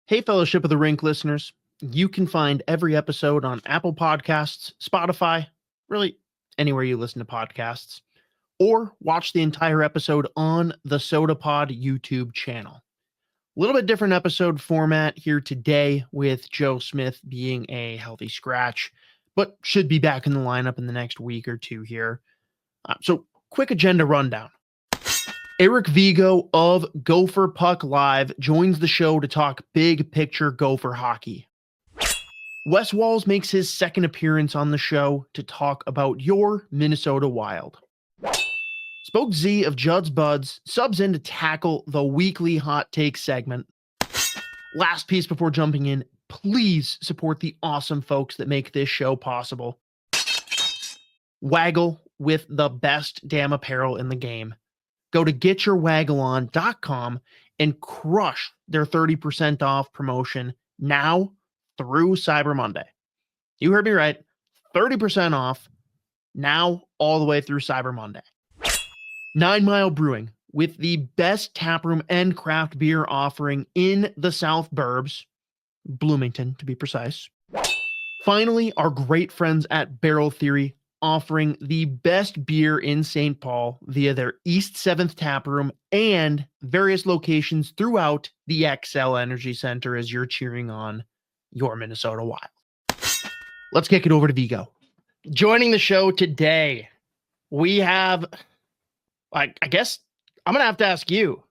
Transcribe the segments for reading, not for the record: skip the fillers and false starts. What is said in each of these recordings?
Hey, Fellowship of the Rink listeners. You can find every episode on Apple Podcasts, Spotify, really anywhere you listen to podcasts, or watch the entire episode on the SodaPod YouTube channel. A little bit different episode format here today with Joe Smith being a healthy scratch, but should be back in the lineup in the next week or two here. So quick agenda rundown. Eric Vegoe of Gopher Puck Live joins the show to talk big picture Gopher hockey. Wes Walz makes his second appearance on the show to talk about your Minnesota Wild. Spoke Z of Judd's Buds subs in to tackle the weekly Hot Takes segment. Last piece before jumping in, please support the awesome folks that make this show possible. Waggle with the best damn apparel in the game. Go to getyourwaggleon.com and crush their 30% off promotion now through Cyber Monday. You heard me right. 30% off now all the way through Cyber Monday. 9 Mile Brewing with the best taproom and craft beer offering in the South Burbs, Bloomington to be precise. Finally, our great friends at Barrel Theory offering the best beer in St. Paul via their East 7th taproom and various locations throughout the XL Energy Center as you're cheering on your Minnesota Wild. Let's kick it over to Vegoe. Joining the show today, we have, I guess I'm going to have to ask you,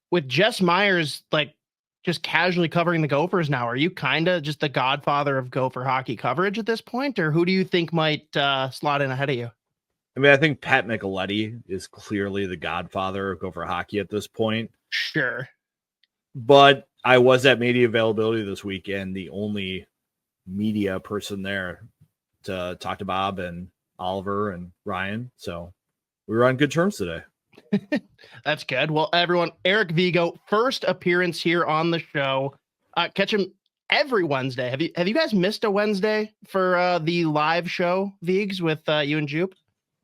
with Jess Myers, just casually covering the Gophers now, are you kind of just the godfather of Gopher hockey coverage at this point, or who do you think might slot in ahead of you? I mean, I think Pat Micheletti is clearly the godfather of Gopher hockey at this point. Sure. But I was at media availability this weekend, the only media person there to talk to Bob and Oliver and Ryan. So we were on good terms today. That's good. Well, everyone, Eric Vegoe, first appearance here on the show. Catch him every Wednesday. Have you guys missed a Wednesday for the live show, Vegs, with you and Jupe?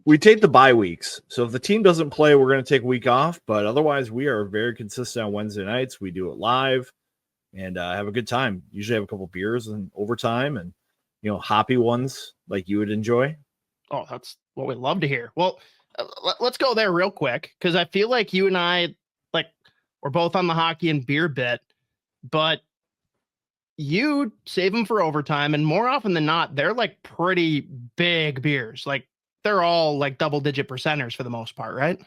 We take the bye weeks. So if the team doesn't play, we're going to take a week off. But otherwise, we are very consistent on Wednesday nights. We do it live and have a good time. Usually have a couple beers and overtime and, hoppy ones like you would enjoy. Oh, that's what we love to hear. Well, let's go there real quick, because I feel like you and I, we're both on the hockey and beer bit, but you save them for overtime, and more often than not, they're pretty big beers. They're all double-digit percenters for the most part, right?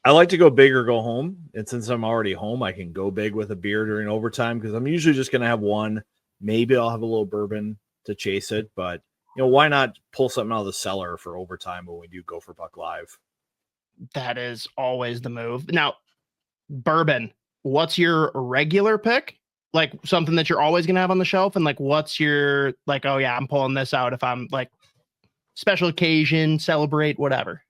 I like to go big or go home, and since I'm already home, I can go big with a beer during overtime because I'm usually just going to have one. Maybe I'll have a little bourbon to chase it, but why not pull something out of the cellar for overtime when we do Gopher Puck Live? That is always the move. Now, bourbon, what's your regular pick? Something that you're always going to have on the shelf? And what's your, oh yeah, I'm pulling this out if I'm special occasion, celebrate, whatever?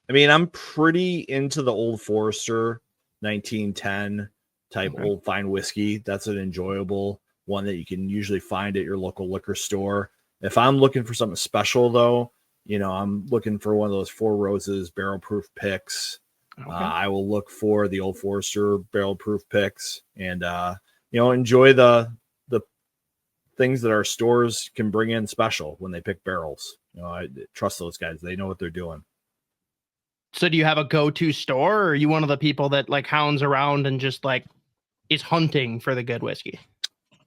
I mean, I'm pretty into the Old Forester 1910 type old fine whiskey. That's an enjoyable one that you can usually find at your local liquor store. If I'm looking for something special, though, I'm looking for one of those Four Roses barrel-proof picks. Okay. I will look for the Old Forester barrel-proof picks and, enjoy the things that our stores can bring in special when they pick barrels. I trust those guys. They know what they're doing. So do you have a go-to store, or are you one of the people that hounds around and just is hunting for the good whiskey?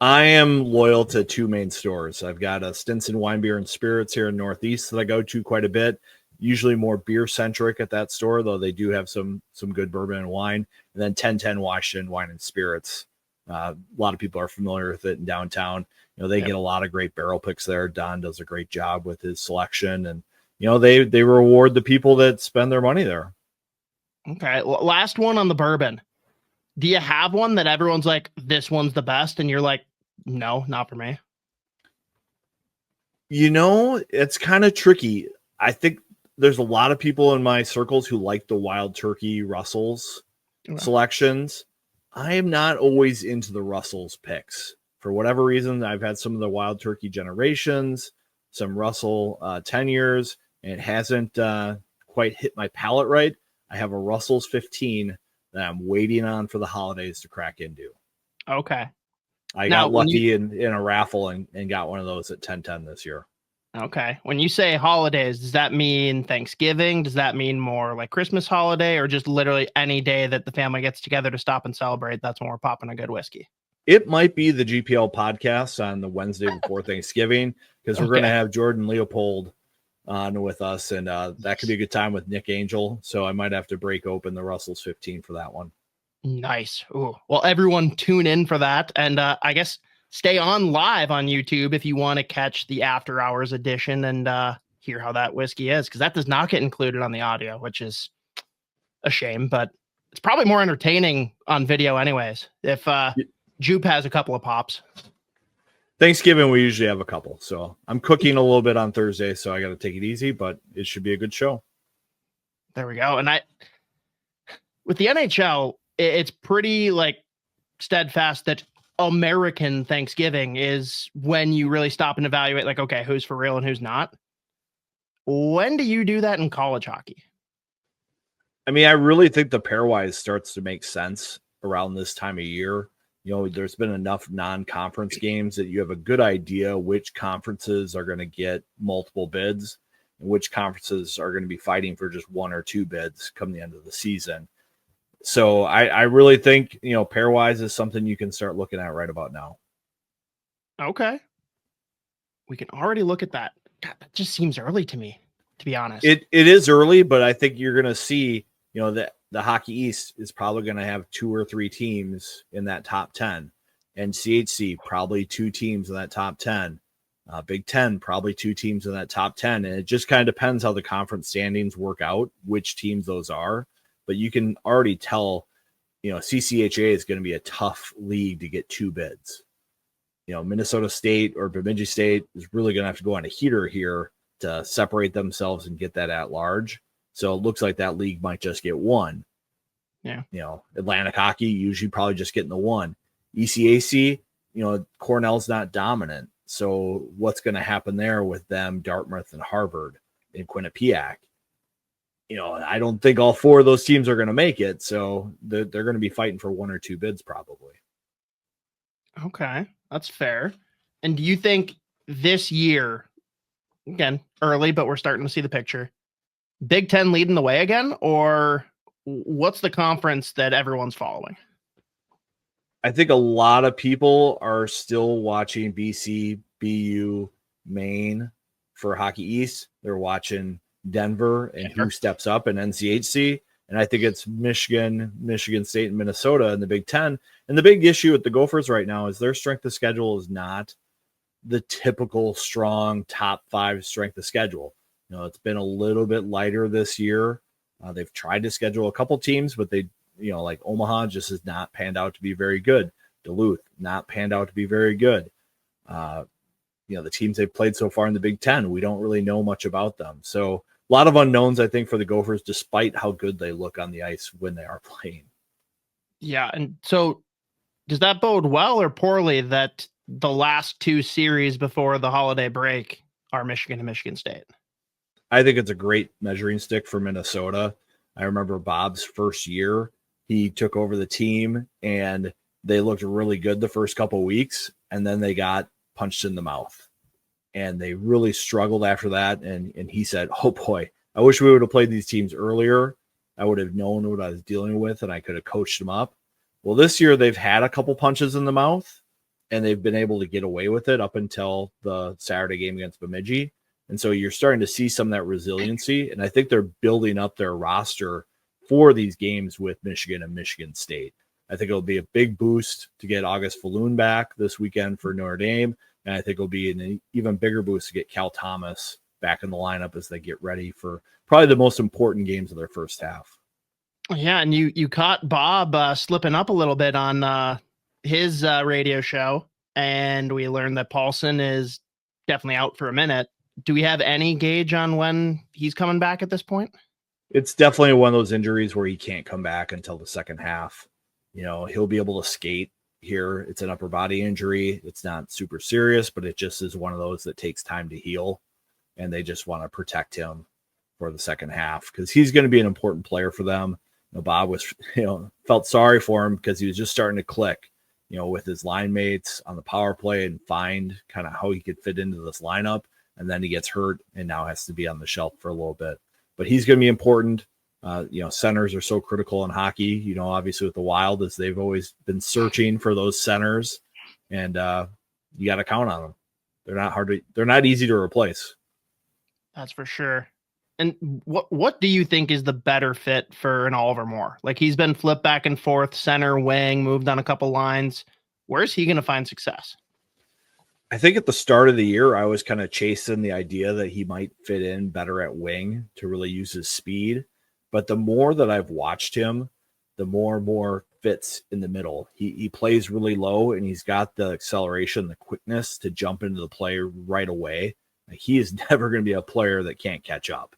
I am loyal to two main stores. I've got a Stinson Wine, Beer, and Spirits here in Northeast that I go to quite a bit, usually more beer-centric at that store, though they do have some good bourbon and wine. And then 1010 Washington Wine and Spirits. A lot of people are familiar with it in downtown. They get a lot of great barrel picks there. Don does a great job with his selection, and they reward the people that spend their money there. Okay, last one on the bourbon. Do you have one that everyone's this one's the best, and you're no, not for me? It's kind of tricky. I think there's a lot of people in my circles who like the Wild Turkey Russell's selections. I am not always into the Russell's picks. For whatever reason, I've had some of the Wild Turkey generations, some Russell tenures, and it hasn't quite hit my palate right. I have a Russell's 15 that I'm waiting on for the holidays to crack into. Okay. I got lucky in a raffle and got one of those at 10-10 this year. Okay. When you say holidays, does that mean Thanksgiving? Does that mean more like Christmas holiday, or just literally any day that the family gets together to stop and celebrate? That's when we're popping a good whiskey. It might be the GPL podcast on the Wednesday before Thanksgiving, because we're going to have Jordan Leopold on with us, and that could be a good time with Nick Angel. So I might have to break open the Russell's 15 for that one. Nice. Ooh. Well, everyone tune in for that. And I guess stay on live on YouTube if you want to catch the after hours edition and hear how that whiskey is, because that does not get included on the audio, which is a shame, but it's probably more entertaining on video anyways. If Jupe has a couple of pops. Thanksgiving, we usually have a couple. So I'm cooking a little bit on Thursday, so I got to take it easy, but it should be a good show. There we go. And with the NHL, it's pretty like steadfast that American Thanksgiving is when you really stop and evaluate, like, okay, who's for real and who's not. When do you do that in college hockey? I mean, I really think the pairwise starts to make sense around this time of year. You know, there's been enough non-conference games that you have a good idea which conferences are going to get multiple bids and which conferences are going to be fighting for just one or two bids come the end of the season. So I really think, you know, pairwise is something you can start looking at right about now. Okay. We can already look at that. God, that just seems early to me, to be honest. It is early, but I think you're going to see, you know, that the Hockey East is probably going to have 2 or 3 teams in that top 10, and CHC probably 2 teams in that top 10. Big Ten, probably 2 teams in that top 10. And it just kind of depends how the conference standings work out, which teams those are. But you can already tell, you know, CCHA is going to be a tough league to get 2 bids. You know, Minnesota State or Bemidji State is really going to have to go on a heater here to separate themselves and get that at large. So it looks like that league might just get 1. Yeah. You know, Atlantic Hockey usually probably just getting the 1. ECAC, you know, Cornell's not dominant. So what's going to happen there with them, Dartmouth and Harvard and Quinnipiac? You know, I don't think all 4 of those teams are going to make it. So they're going to be fighting for 1 or 2 bids probably. Okay, that's fair. And do you think this year, again, early, but we're starting to see the picture, Big Ten leading the way again, or what's the conference that everyone's following? I think a lot of people are still watching BC, BU, Maine for Hockey East. They're watching Denver and who steps up in NCHC. And I think it's Michigan, Michigan State, and Minnesota in the Big Ten. And the big issue with the Gophers right now is their strength of schedule is not the typical strong top 5 strength of schedule. You know, it's been a little bit lighter this year. They've tried to schedule a couple teams, but they, you know, like Omaha just has not panned out to be very good. Duluth not panned out to be very good. You know, the teams they've played so far in the Big Ten, we don't really know much about them. So a lot of unknowns, I think, for the Gophers, despite how good they look on the ice when they are playing. Yeah. And so does that bode well or poorly that the last 2 series before the holiday break are Michigan and Michigan State? I think it's a great measuring stick for Minnesota. I remember Bob's first year, he took over the team and they looked really good the first couple of weeks, and then they got punched in the mouth. And they really struggled after that. And he said, oh boy, I wish we would have played these teams earlier. I would have known what I was dealing with and I could have coached them up. Well, this year they've had a couple punches in the mouth and they've been able to get away with it up until the Saturday game against Bemidji. And so you're starting to see some of that resiliency. And I think they're building up their roster for these games with Michigan and Michigan State. I think it'll be a big boost to get August Falloon back this weekend for Notre Dame. And I think it'll be an even bigger boost to get Cal Thomas back in the lineup as they get ready for probably the most important games of their first half. Yeah, and you caught Bob slipping up a little bit on his radio show, and we learned that Paulson is definitely out for a minute. Do we have any gauge on when he's coming back at this point? It's definitely one of those injuries where he can't come back until the second half. You know, he'll be able to skate here. It's an upper body injury. It's not super serious, but it just is one of those that takes time to heal, and they just want to protect him for the second half because he's going to be an important player for them. You know, Bob was, felt sorry for him because he was just starting to click. with his line mates on the power play and find kind of how he could fit into this lineup. And then he gets hurt and now has to be on the shelf for a little bit. But he's going to be important. Centers are so critical in hockey, obviously with the Wild, as they've always been searching for those centers. And you got to count on them. They're not easy to replace. That's for sure. And what do you think is the better fit for an Oliver Moore? Like, he's been flipped back and forth, center, wing, moved on a couple lines. Where's he going to find success? I think at the start of the year, I was kind of chasing the idea that he might fit in better at wing to really use his speed. But the more that I've watched him, the more and more fits in the middle. He plays really low, and he's got the acceleration, the quickness to jump into the play right away. He is never going to be a player that can't catch up.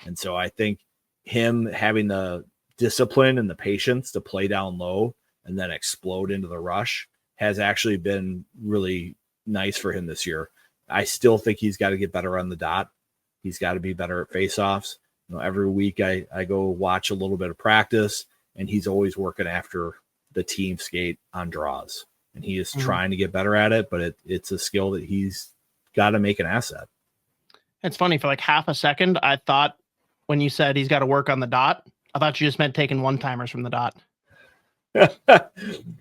And so I think him having the discipline and the patience to play down low and then explode into the rush has actually been really nice for him this year. I still think he's got to get better on the dot. He's got to be better at faceoffs. Every week I go watch a little bit of practice, and he's always working after the team skate on draws. And he is trying to get better at it, but it's a skill that he's got to make an asset. It's funny, for like half a second, I thought when you said he's got to work on the dot, I thought you just meant taking one-timers from the dot.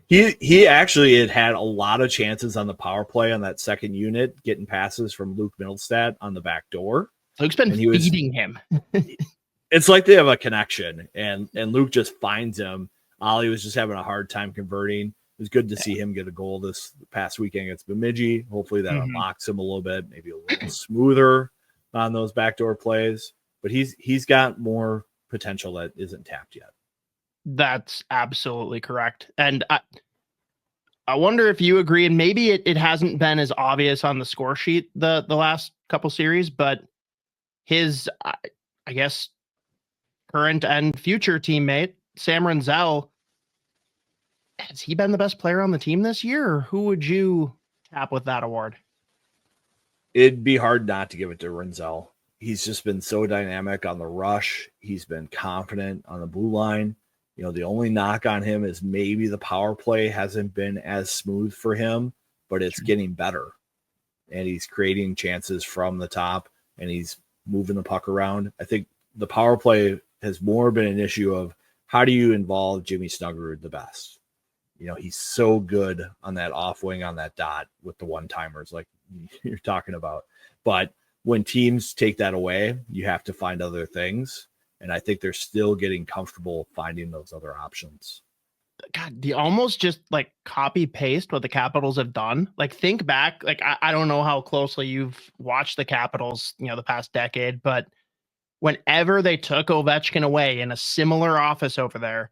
He actually had a lot of chances on the power play on that second unit, getting passes from Luke Middlestad on the back door. Luke's been feeding him. It's like they have a connection, and Luke just finds him. Ollie was just having a hard time converting. It was good to see him get a goal this past weekend against Bemidji. Hopefully that unlocks him a little bit, maybe a little smoother on those backdoor plays. But he's got more potential that isn't tapped yet. That's absolutely correct. And I wonder if you agree, and maybe it hasn't been as obvious on the score sheet the last couple series, but his, I guess, current and future teammate, Sam Renzel, has he been the best player on the team this year, or who would you tap with that award? It'd be hard not to give it to Renzel. He's just been so dynamic on the rush. He's been confident on the blue line. The only knock on him is maybe the power play hasn't been as smooth for him, but it's getting better. And he's creating chances from the top, and he's moving the puck around. I think the power play has more been an issue of how do you involve Jimmy Snuggerud the best? He's so good on that off wing, on that dot with the one-timers like you're talking about. But when teams take that away, you have to find other things. And I think they're still getting comfortable finding those other options. God, the almost just like copy paste what the Capitals have done. Like, think back, like I don't know how closely you've watched the Capitals, the past decade, but whenever they took Ovechkin away in a similar office over there,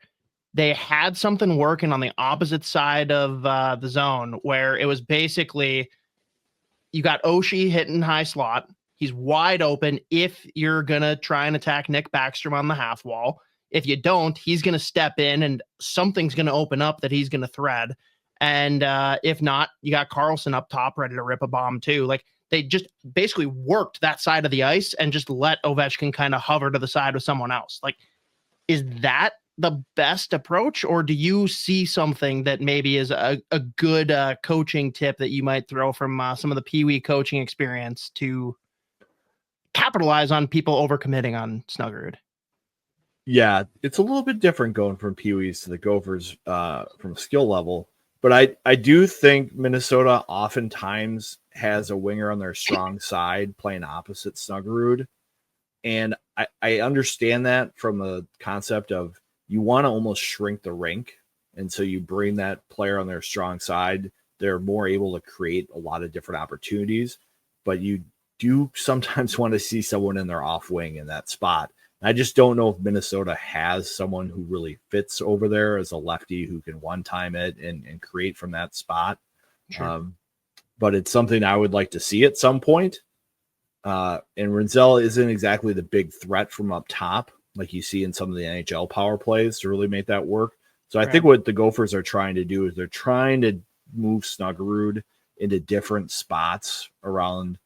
they had something working on the opposite side of the zone, where it was basically you got Oshie hitting high slot. He's wide open if you're going to try and attack Nick Backstrom on the half wall. If you don't, he's going to step in and something's going to open up that he's going to thread. And if not, you got Carlson up top ready to rip a bomb too. Like, they just basically worked that side of the ice and just let Ovechkin kind of hover to the side with someone else. Like, is that the best approach, or do you see something that maybe is a good coaching tip that you might throw from some of the Pee Wee coaching experience to capitalize on people overcommitting on Snuggerud? Yeah, it's a little bit different going from Pee Wees to the Gophers from a skill level. But I do think Minnesota oftentimes has a winger on their strong side playing opposite Snuggerud. And I understand that from the concept of you want to almost shrink the rink. And so you bring that player on their strong side. They're more able to create a lot of different opportunities. But you do sometimes want to see someone in their off wing in that spot. I just don't know if Minnesota has someone who really fits over there as a lefty who can one-time it and create from that spot. Sure. But it's something I would like to see at some point. And Renzel isn't exactly the big threat from up top like you see in some of the NHL power plays to really make that work. So I think what the Gophers are trying to do is they're trying to move Snuggerud into different spots around,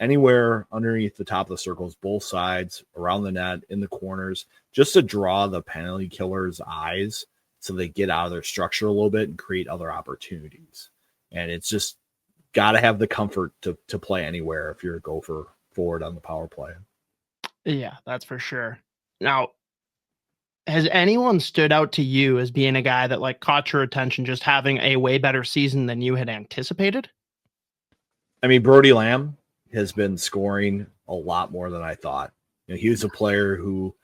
anywhere underneath the top of the circles, both sides, around the net, in the corners, just to draw the penalty killer's eyes so they get out of their structure a little bit and create other opportunities. And it's just got to have the comfort to play anywhere if you're a Gopher forward on the power play. Yeah, that's for sure. Now, has anyone stood out to you as being a guy that like caught your attention, just having a way better season than you had anticipated? I mean, Brody Lamb has been scoring a lot more than I thought. He was a player who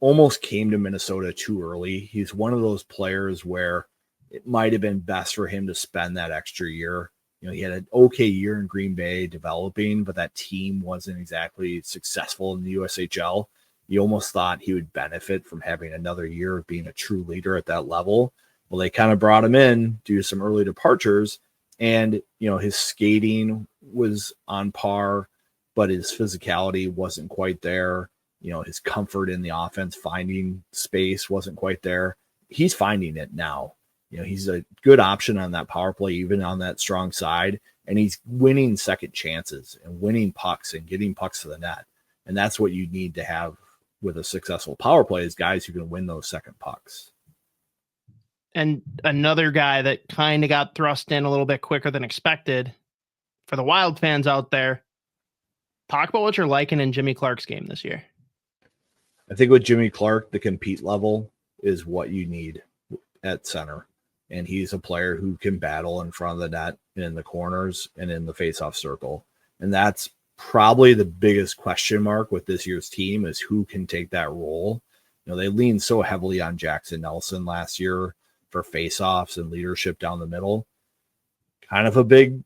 almost came to Minnesota too early. He's one of those players where it might have been best for him to spend that extra year. He had an okay year in Green Bay developing, but that team wasn't exactly successful in the USHL. You almost thought he would benefit from having another year of being a true leader at that level. Well, they kind of brought him in due to some early departures, and his skating was on par, but his physicality wasn't quite there. His comfort in the offense, finding space wasn't quite there. He's finding it now. He's a good option on that power play, even on that strong side, and he's winning second chances and winning pucks and getting pucks to the net. And that's what you need to have with a successful power play, is guys who can win those second pucks. And another guy that kind of got thrust in a little bit quicker than expected, for the Wild fans out there, talk about what you're liking in Jimmy Clark's game this year. I think with Jimmy Clark, the compete level is what you need at center. And he's a player who can battle in front of the net and in the corners and in the faceoff circle. And that's probably the biggest question mark with this year's team, is who can take that role. They leaned so heavily on Jackson Nelson last year for faceoffs and leadership down the middle. Kind of a big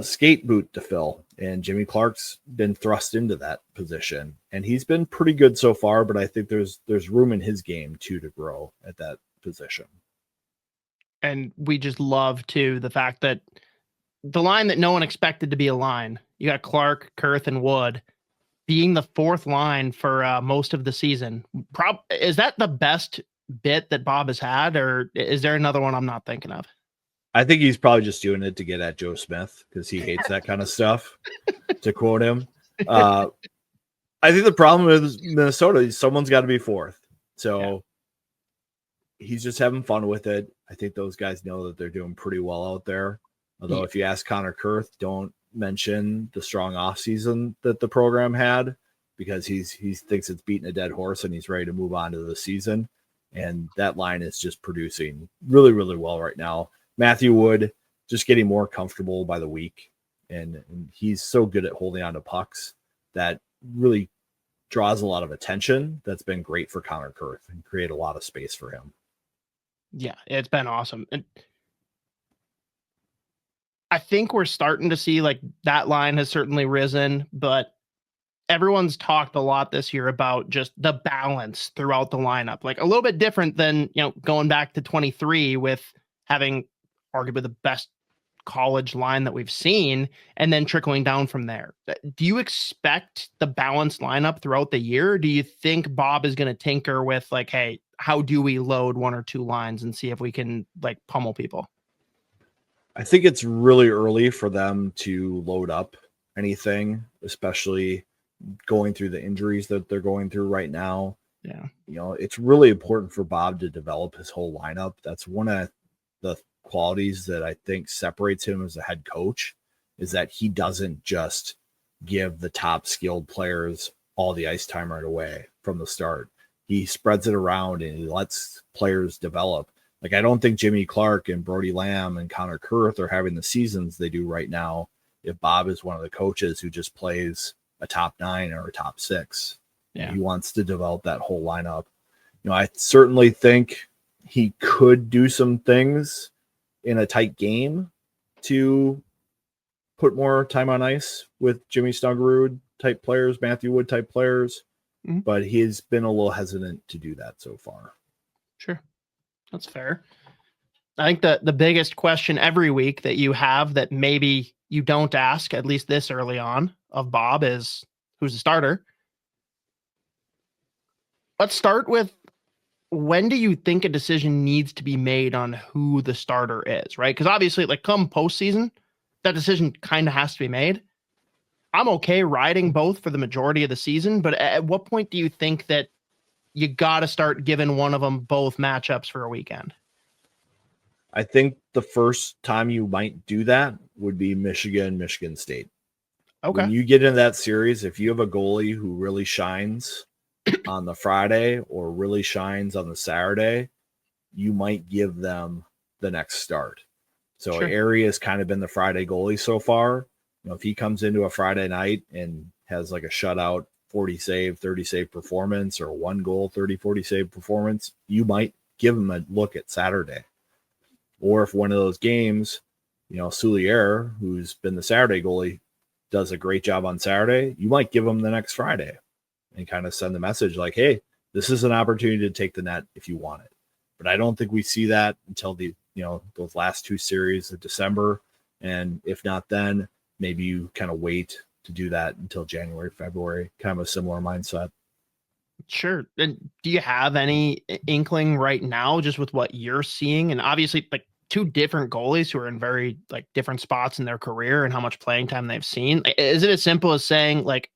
skate boot to fill. And Jimmy Clark's been thrust into that position. And he's been pretty good so far, but I think there's room in his game too to grow at that position. And we just love, too, the fact that the line that no one expected to be a line, you got Clark, Kurth, and Wood being the fourth line for most of the season. Is that the best bit that Bob has had, or is there another one I'm not thinking of? I think he's probably just doing it to get at Joe Smith because he hates that kind of stuff, to quote him. I think the problem with Minnesota is someone's got to be fourth. So he's just having fun with it. I think those guys know that they're doing pretty well out there. Although if you ask Connor Kurth, don't mention the strong offseason that the program had, because he thinks it's beating a dead horse and he's ready to move on to the season. And that line is just producing really, really well right now. Matthew Wood just getting more comfortable by the week. And he's so good at holding on to pucks that really draws a lot of attention. That's been great for Connor Kurth and create a lot of space for him. Yeah, it's been awesome. And I think we're starting to see like that line has certainly risen, but everyone's talked a lot this year about just the balance throughout the lineup, like a little bit different than, going back to 23 with having arguably the best college line that we've seen and then trickling down from there. Do you expect the balanced lineup throughout the year? Or do you think Bob is going to tinker with like, hey, how do we load one or two lines and see if we can like pummel people? I think it's really early for them to load up anything, especially going through the injuries that they're going through right now. Yeah. It's really important for Bob to develop his whole lineup. That's one of the qualities that I think separates him as a head coach, is that he doesn't just give the top skilled players all the ice time right away from the start. He spreads it around and he lets players develop. Like, I don't think Jimmy Clark and Brody Lamb and Connor Kurth are having the seasons they do right now if Bob is one of the coaches who just plays a top 9 or a top 6. Yeah. He wants to develop that whole lineup. I certainly think he could do some things in a tight game to put more time on ice with Jimmy Snuggerud type players, Matthew Wood type players, but he's been a little hesitant to do that so far. Sure. That's fair. I think the biggest question every week that you have that maybe you don't ask, at least this early on, of Bob is, who's the starter? Let's start with, when do you think a decision needs to be made on who the starter is, right? Because obviously, like, come postseason, that decision kind of has to be made. I'm okay riding both for the majority of the season, but at what point do you think that you got to start giving one of them both matchups for a weekend? I think the first time you might do that would be Michigan State. Okay. When you get into that series, if you have a goalie who really shines on the Friday or really shines on the Saturday, you might give them the next start. So Sure. Airy has kind of been the Friday goalie so far. If he comes into a Friday night and has like a shutout 40 save, 30 save performance or 1 goal, 30, 40 save performance, you might give him a look at Saturday. Or if one of those games, Soulier, who's been the Saturday goalie, does a great job on Saturday, you might give him the next Friday and kind of send the message like, hey, this is an opportunity to take the net if you want it. But I don't think we see that until those last 2 series of December. And if not, then maybe you kind of wait to do that until January, February, kind of a similar mindset. Sure. And do you have any inkling right now, just with what you're seeing? And obviously, like, 2 different goalies who are in very like different spots in their career and how much playing time they've seen. Is it as simple as saying like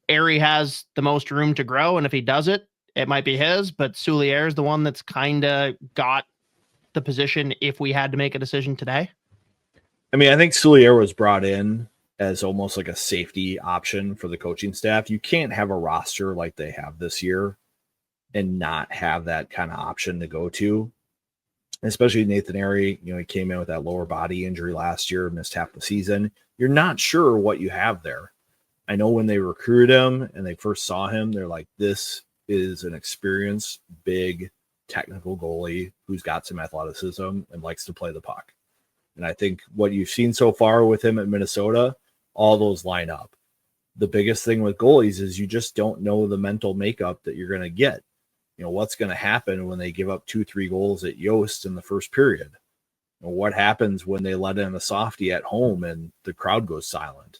Airy has the most room to grow, and if he does it, it might be his, but Soulier is the one that's kind of got the position if we had to make a decision today? I mean, I think Soulier was brought in as almost like a safety option for the coaching staff. You can't have a roster like they have this year and not have that kind of option to go to. Especially Nathan Airy, he came in with that lower body injury last year, missed half the season. You're not sure what you have there. I know when they recruited him and they first saw him, they're like, this is an experienced, big, technical goalie who's got some athleticism and likes to play the puck. And I think what you've seen so far with him at Minnesota, all those line up. The biggest thing with goalies is you just don't know the mental makeup that you're going to get. What's going to happen when they give up 2-3 goals at Yost in the first period? What happens when they let in a softie at home and the crowd goes silent?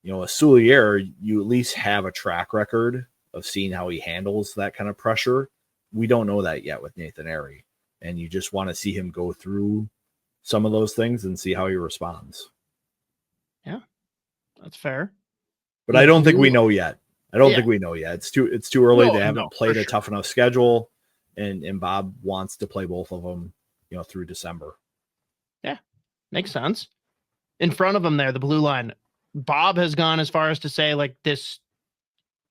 A Soulier, you at least have a track record of seeing how he handles that kind of pressure. We don't know that yet with Nathan Airy. And you just want to see him go through some of those things and see how he responds. Yeah, that's fair. But I don't think we know yet. Think we know yet. It's too early. They haven't played a tough enough schedule, and Bob wants to play both of them, through December. Yeah, makes sense. In front of him there, the blue line, Bob has gone as far as to say like this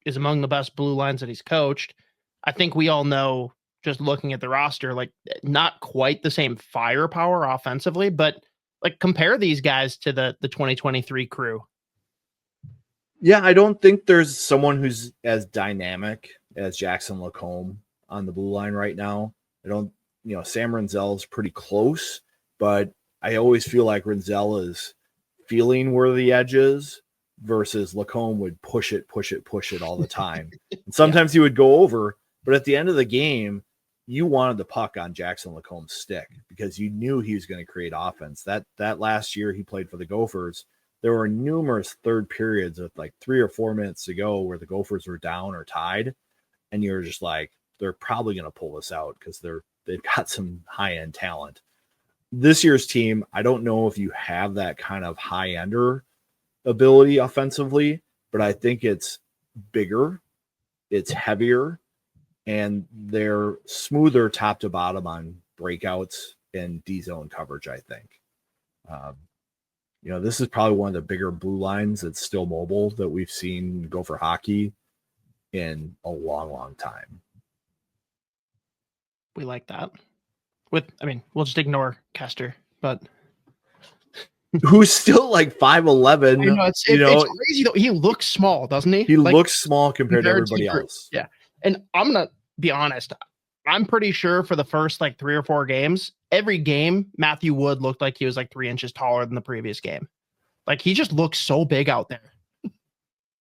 is among the best blue lines that he's coached. I think we all know, just looking at the roster, like not quite the same firepower offensively, but like compare these guys to the 2023 crew. Yeah, I don't think there's someone who's as dynamic as Jackson Lacombe on the blue line right now. Sam Renzel's pretty close, but I always feel like Renzel is feeling where the edge is versus Lacombe would push it all the time. And sometimes he would go over, but at the end of the game, you wanted the puck on Jackson Lacombe's stick because you knew he was going to create offense. That last year he played for the Gophers, there were numerous third periods with like 3 or 4 minutes to go where the Gophers were down or tied. And you're just like, they're probably going to pull this out because they've got some high-end talent. This year's team, I don't know if you have that kind of high-ender ability offensively, but I think it's bigger, it's heavier, and they're smoother top to bottom on breakouts and D-zone coverage, I think. This is probably one of the bigger blue lines that's still mobile that we've seen Gopher Hockey in a long, long time. We like that. We'll just ignore Kester, but who's still like 5'11". It's crazy though. He looks small, doesn't he? He looks small compared to everybody else. Yeah. And I'm gonna be honest. I'm pretty sure for the first like 3 or 4 games, every game, Matthew Wood looked like he was like 3 inches taller than the previous game. Like he just looks so big out there.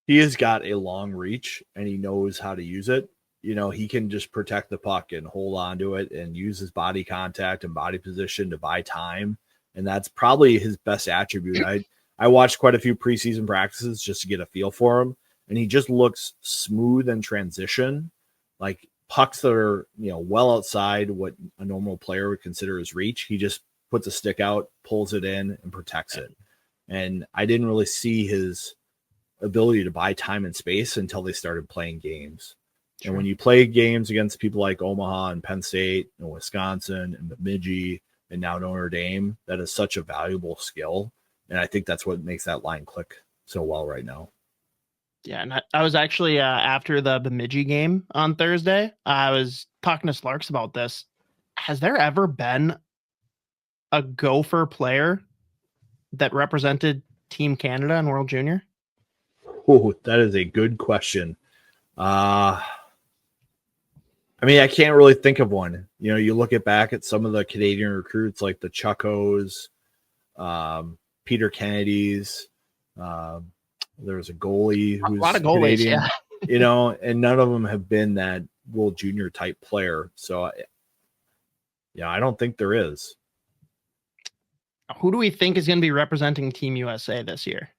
He has got a long reach and he knows how to use it. He can just protect the puck and hold on to it and use his body contact and body position to buy time. And that's probably his best attribute. I watched quite a few preseason practices just to get a feel for him. And he just looks smooth in transition. Like pucks that are, well outside what a normal player would consider his reach. He just puts a stick out, pulls it in and protects it. And I didn't really see his ability to buy time and space until they started playing games. Sure. And when you play games against people like Omaha and Penn State and Wisconsin and Bemidji and now Notre Dame. That is such a valuable skill. And I think that's what makes that line click so well right now. Yeah, and I was actually after the Bemidji game on Thursday, I was talking to Slarks about this. Has there ever been a Gopher player that represented Team Canada in World Junior? Oh, that is a good question. I mean, I can't really think of one. You know, you look back at some of the Canadian recruits like the Chuckos, Peter Kennedy's. There was a goalie who's a lot of goalies, Canadian, yeah. you know, and none of them have been that World Junior type player. So, yeah, I don't think there is. Who do we think is going to be representing Team USA this year?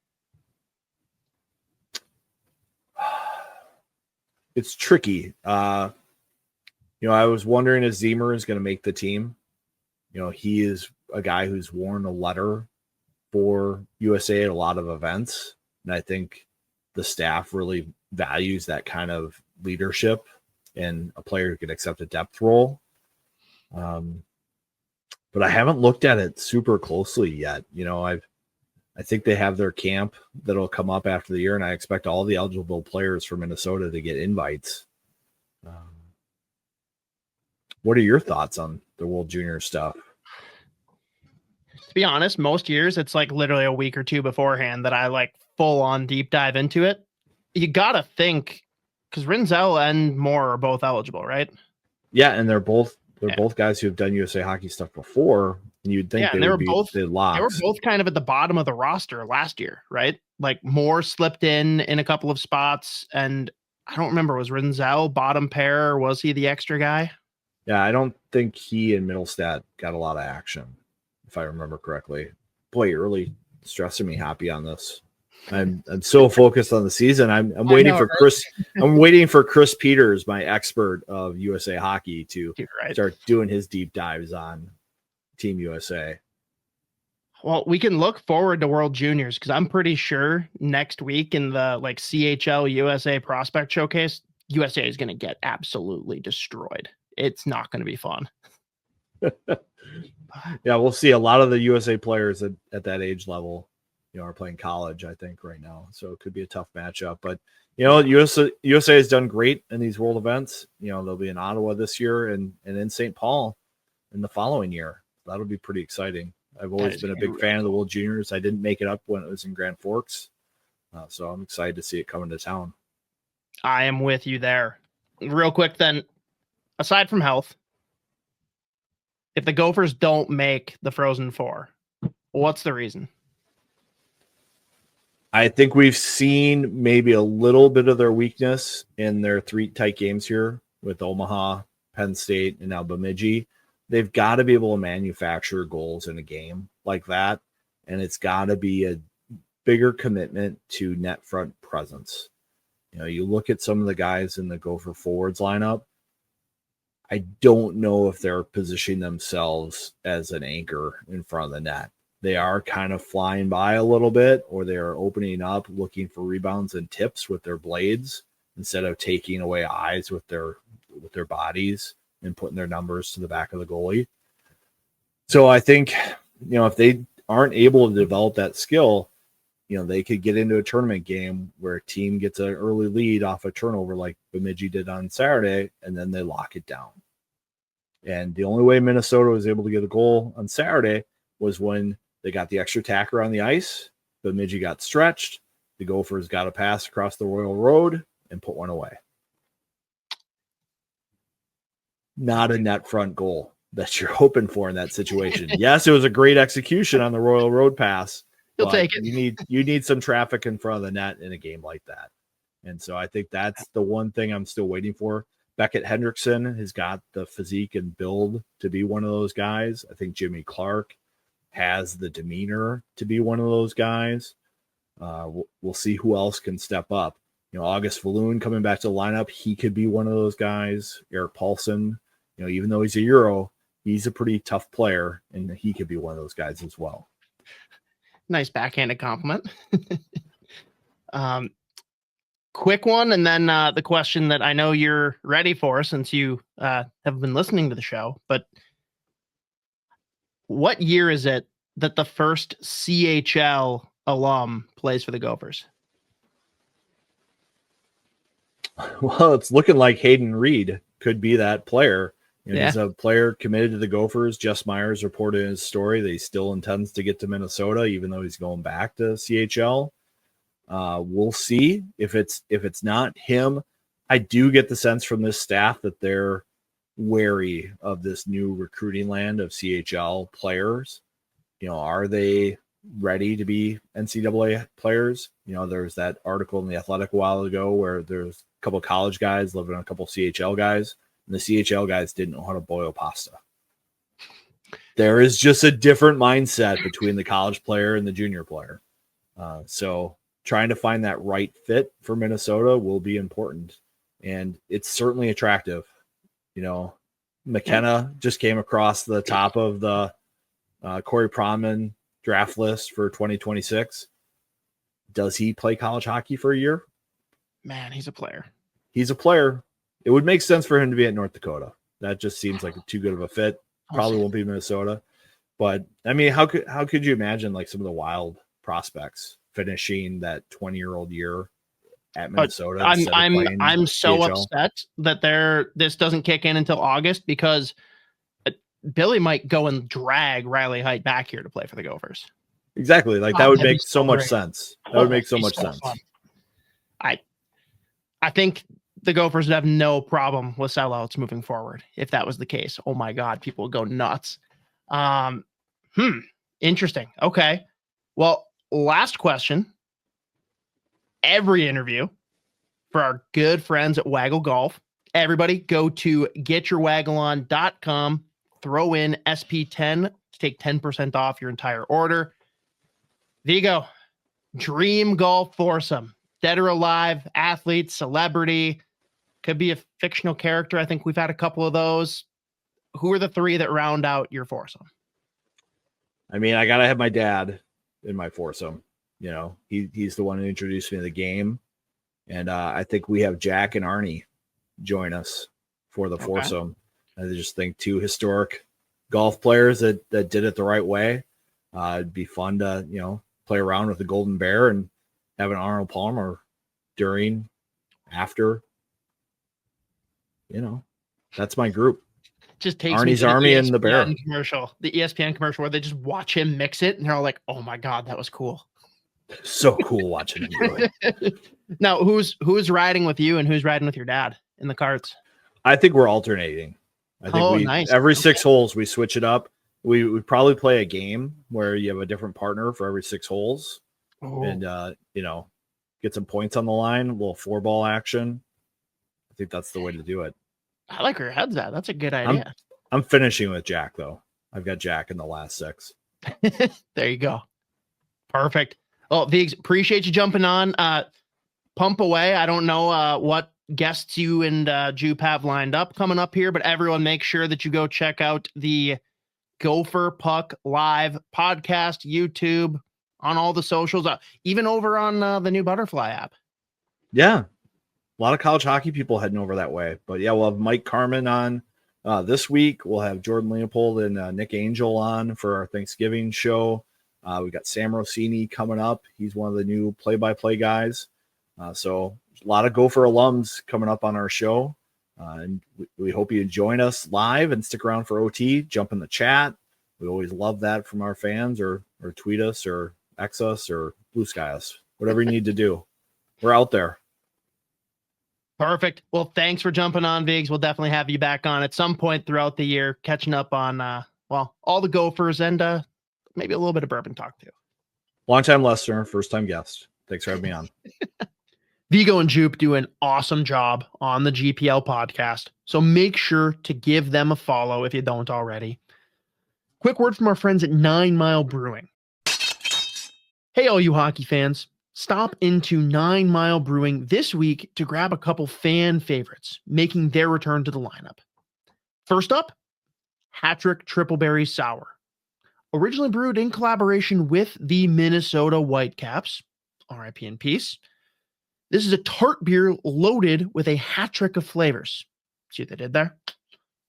It's tricky. You know, I was wondering if Zemer is going to make the team. You know, he is a guy who's worn a letter for USA at a lot of events. And I think the staff really values that kind of leadership and a player who can accept a depth role. But I haven't looked at it super closely yet. You know, I think they have their camp that'll come up after the year, and I expect all the eligible players from Minnesota to get invites. What are your thoughts on the World Junior stuff? To be honest, most years it's like literally a week or two beforehand that I like full on deep dive into it. You got to think, because Rinzel and Moore are both eligible, right? Yeah, and they're both guys who have done USA Hockey stuff before. And you'd think they were both kind of at the bottom of the roster last year, right? Like Moore slipped in a couple of spots, and I don't remember, was Rinzel bottom pair or was he the extra guy? Yeah, I don't think he and Middlestat got a lot of action, if I remember correctly. Boy, you're really stressing me happy on this. I'm so focused on the season. I'm waiting for Chris. I'm waiting for Chris Peters, my expert of USA Hockey, to start doing his deep dives on Team USA. Well, we can look forward to World Juniors because I'm pretty sure next week in the like CHL USA Prospect Showcase, USA is going to get absolutely destroyed. It's not going to be fun. Yeah, we'll see. A lot of the USA players at that age level, you know, are playing college, I think, right now. So it could be a tough matchup. But, you know, USA has done great in these world events. You know, they'll be in Ottawa this year and in St. Paul in the following year. That'll be pretty exciting. I've always been a big fan of the World Juniors. I didn't make it up when it was in Grand Forks. So I'm excited to see it come into town. I am with you there. Real quick then, aside from health, if the Gophers don't make the Frozen Four, what's the reason? I think we've seen maybe a little bit of their weakness in their three tight games here with Omaha, Penn State, and now Bemidji. They've got to be able to manufacture goals in a game like that, and it's got to be a bigger commitment to net front presence. You know, you look at some of the guys in the Gopher forwards lineup, I don't know if they're positioning themselves as an anchor in front of the net. They are kind of flying by a little bit, or they are opening up, looking for rebounds and tips with their blades instead of taking away eyes with their bodies and putting their numbers to the back of the goalie. So I think, you know, if they aren't able to develop that skill, you know, they could get into a tournament game where a team gets an early lead off a turnover like Bemidji did on Saturday, and then they lock it down. And the only way Minnesota was able to get a goal on Saturday was when they got the extra tacker on the ice. Bemidji got stretched. The Gophers got a pass across the Royal Road and put one away. Not a net front goal that you're hoping for in that situation. Yes, it was a great execution on the Royal Road pass. You'll take it. You need some traffic in front of the net in a game like that. And so I think that's the one thing I'm still waiting for. Beckett Hendrickson has got the physique and build to be one of those guys. I think Jimmy Clark has the demeanor to be one of those guys. We'll see who else can step up. You know, August Falloon coming back to the lineup, he could be one of those guys. Eric Paulson, you know, even though he's a Euro, he's a pretty tough player, and he could be one of those guys as well. Nice backhanded compliment. Quick one, and then the question that I know you're ready for since you have been listening to the show. But What year is it that the first CHL alum plays for the Gophers? Well, it's looking like Hayden Reed could be that player. Yeah. He's a player committed to the Gophers. Jess Myers reported in his story that he still intends to get to Minnesota, even though he's going back to CHL. We'll see if it's not him. I do get the sense from this staff that they're wary of this new recruiting land of CHL players. Are they ready to be NCAA players? There's that article in The Athletic a while ago where there's a couple of college guys living on a couple of CHL guys, and the CHL guys didn't know how to boil pasta. There is just a different mindset between the college player and the junior player. So trying to find that right fit for Minnesota will be important. And it's certainly attractive. McKenna just came across the top of the Corey Pronman draft list for 2026. Does he play college hockey for a year? Man, he's a player. He's a player. It would make sense for him to be at North Dakota. That just seems like too good of a fit. Probably won't be Minnesota. But I mean, how could you imagine like some of the Wild prospects finishing that 20-year-old year at Minnesota? I'm so upset that this doesn't kick in until August, because Billy might go and drag Riley Heidt back here to play for the Gophers. Exactly. Like that would make so much sense. That would make so much sense. Fun. I think the Gophers would have no problem with sellouts moving forward if that was the case. Oh my God, people would go nuts. Interesting. Okay. Well, last question. Every interview for our good friends at Waggle Golf. Everybody go to getyourwaggleon.com, throw in SP10 to take 10% off your entire order. Vegoe, dream golf foursome, dead or alive, athlete, celebrity, could be a fictional character. I think we've had a couple of those. Who are the three that round out your foursome? I mean, I got to have my dad in my foursome. He's the one who introduced me to the game. And I think we have Jack and Arnie join us for the foursome. I just think two historic golf players that did it the right way. It'd be fun to, play around with the Golden Bear and have an Arnold Palmer during, after. That's my group. Just takes Arnie's Army and the Bear commercial, the ESPN commercial where they just watch him mix it and they're all like, "Oh my God, that was cool." So cool watching him do it. Now, who's riding with you and who's riding with your dad in the carts? I think we're alternating. I think nice. Every 6 holes we switch it up. We probably play a game where you have a different partner for every 6 holes, and get some points on the line, a little 4-ball action. I think that's the way to do it. I like where your head's at. That's a good idea. I'm finishing with Jack though. I've got Jack in the last 6. There you go. Perfect. Well, Viggs, appreciate you jumping on. Pump away. I don't know what guests you and Jupe have lined up coming up here, but everyone make sure that you go check out the Gopher Puck Live podcast, YouTube, on all the socials, even over on the new Butterfly app. Yeah. A lot of college hockey people heading over that way. But yeah, we'll have Mike Carmen on this week. We'll have Jordan Leopold and Nick Angel on for our Thanksgiving show. We got Sam Rossini coming up. He's one of the new play-by-play guys. So a lot of Gopher alums coming up on our show. And we hope you join us live and stick around for OT. Jump in the chat. We always love that from our fans, or tweet us or X us or blue sky us, whatever you need to do. We're out there. Perfect. Well, thanks for jumping on, Viggs. We'll definitely have you back on at some point throughout the year, catching up on, all the Gophers and maybe a little bit of bourbon talk too. Long-time listener, first-time guest. Thanks for having me on. Vegoe and Jupe do an awesome job on the GPL podcast, so make sure to give them a follow if you don't already. Quick word from our friends at 9 Mile Brewing. Hey, all you hockey fans. Stop into 9 Mile Brewing this week to grab a couple fan favorites making their return to the lineup. First up, Hat-Trick Triple Berry Sour. Originally brewed in collaboration with the Minnesota Whitecaps, RIP in peace. This is a tart beer loaded with a hat trick of flavors. See what they did there?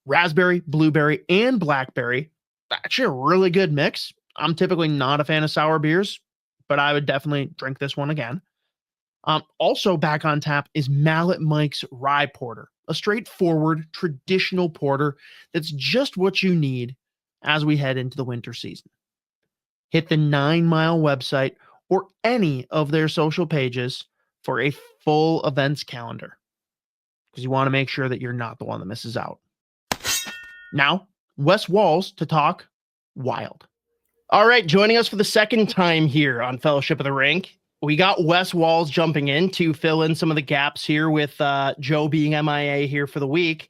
Raspberry, blueberry, and blackberry. actually a really good mix. I'm typically not a fan of sour beers, but I would definitely drink this one again. Also back on tap is Mallet Mike's Rye Porter, a straightforward traditional porter that's just what you need as we head into the winter season. Hit the 9 Mile website or any of their social pages for a full events calendar, because you want to make sure that you're not the one that misses out. Now, Wes Walz to talk Wild. All right, joining us for the second time here on Fellowship of the Rink, we got Wes Walz jumping in to fill in some of the gaps here with Joe being MIA here for the week.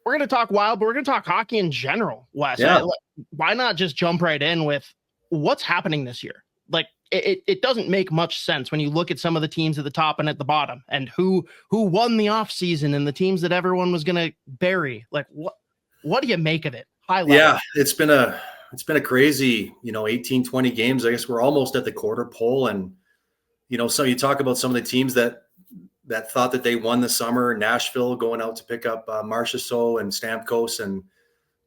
We're going to talk Wild, but we're going to talk hockey in general, Wes. Yeah. Why not just jump right in with what's happening this year? Like, it doesn't make much sense when you look at some of the teams at the top and at the bottom and who won the offseason and the teams that everyone was going to bury. Like, what do you make of it? High level. Yeah, it's been a crazy, 18, 20 games. I guess we're almost at the quarter pole. And, so you talk about some of the teams that thought that they won the summer. Nashville going out to pick up Marchessault and Stamkos and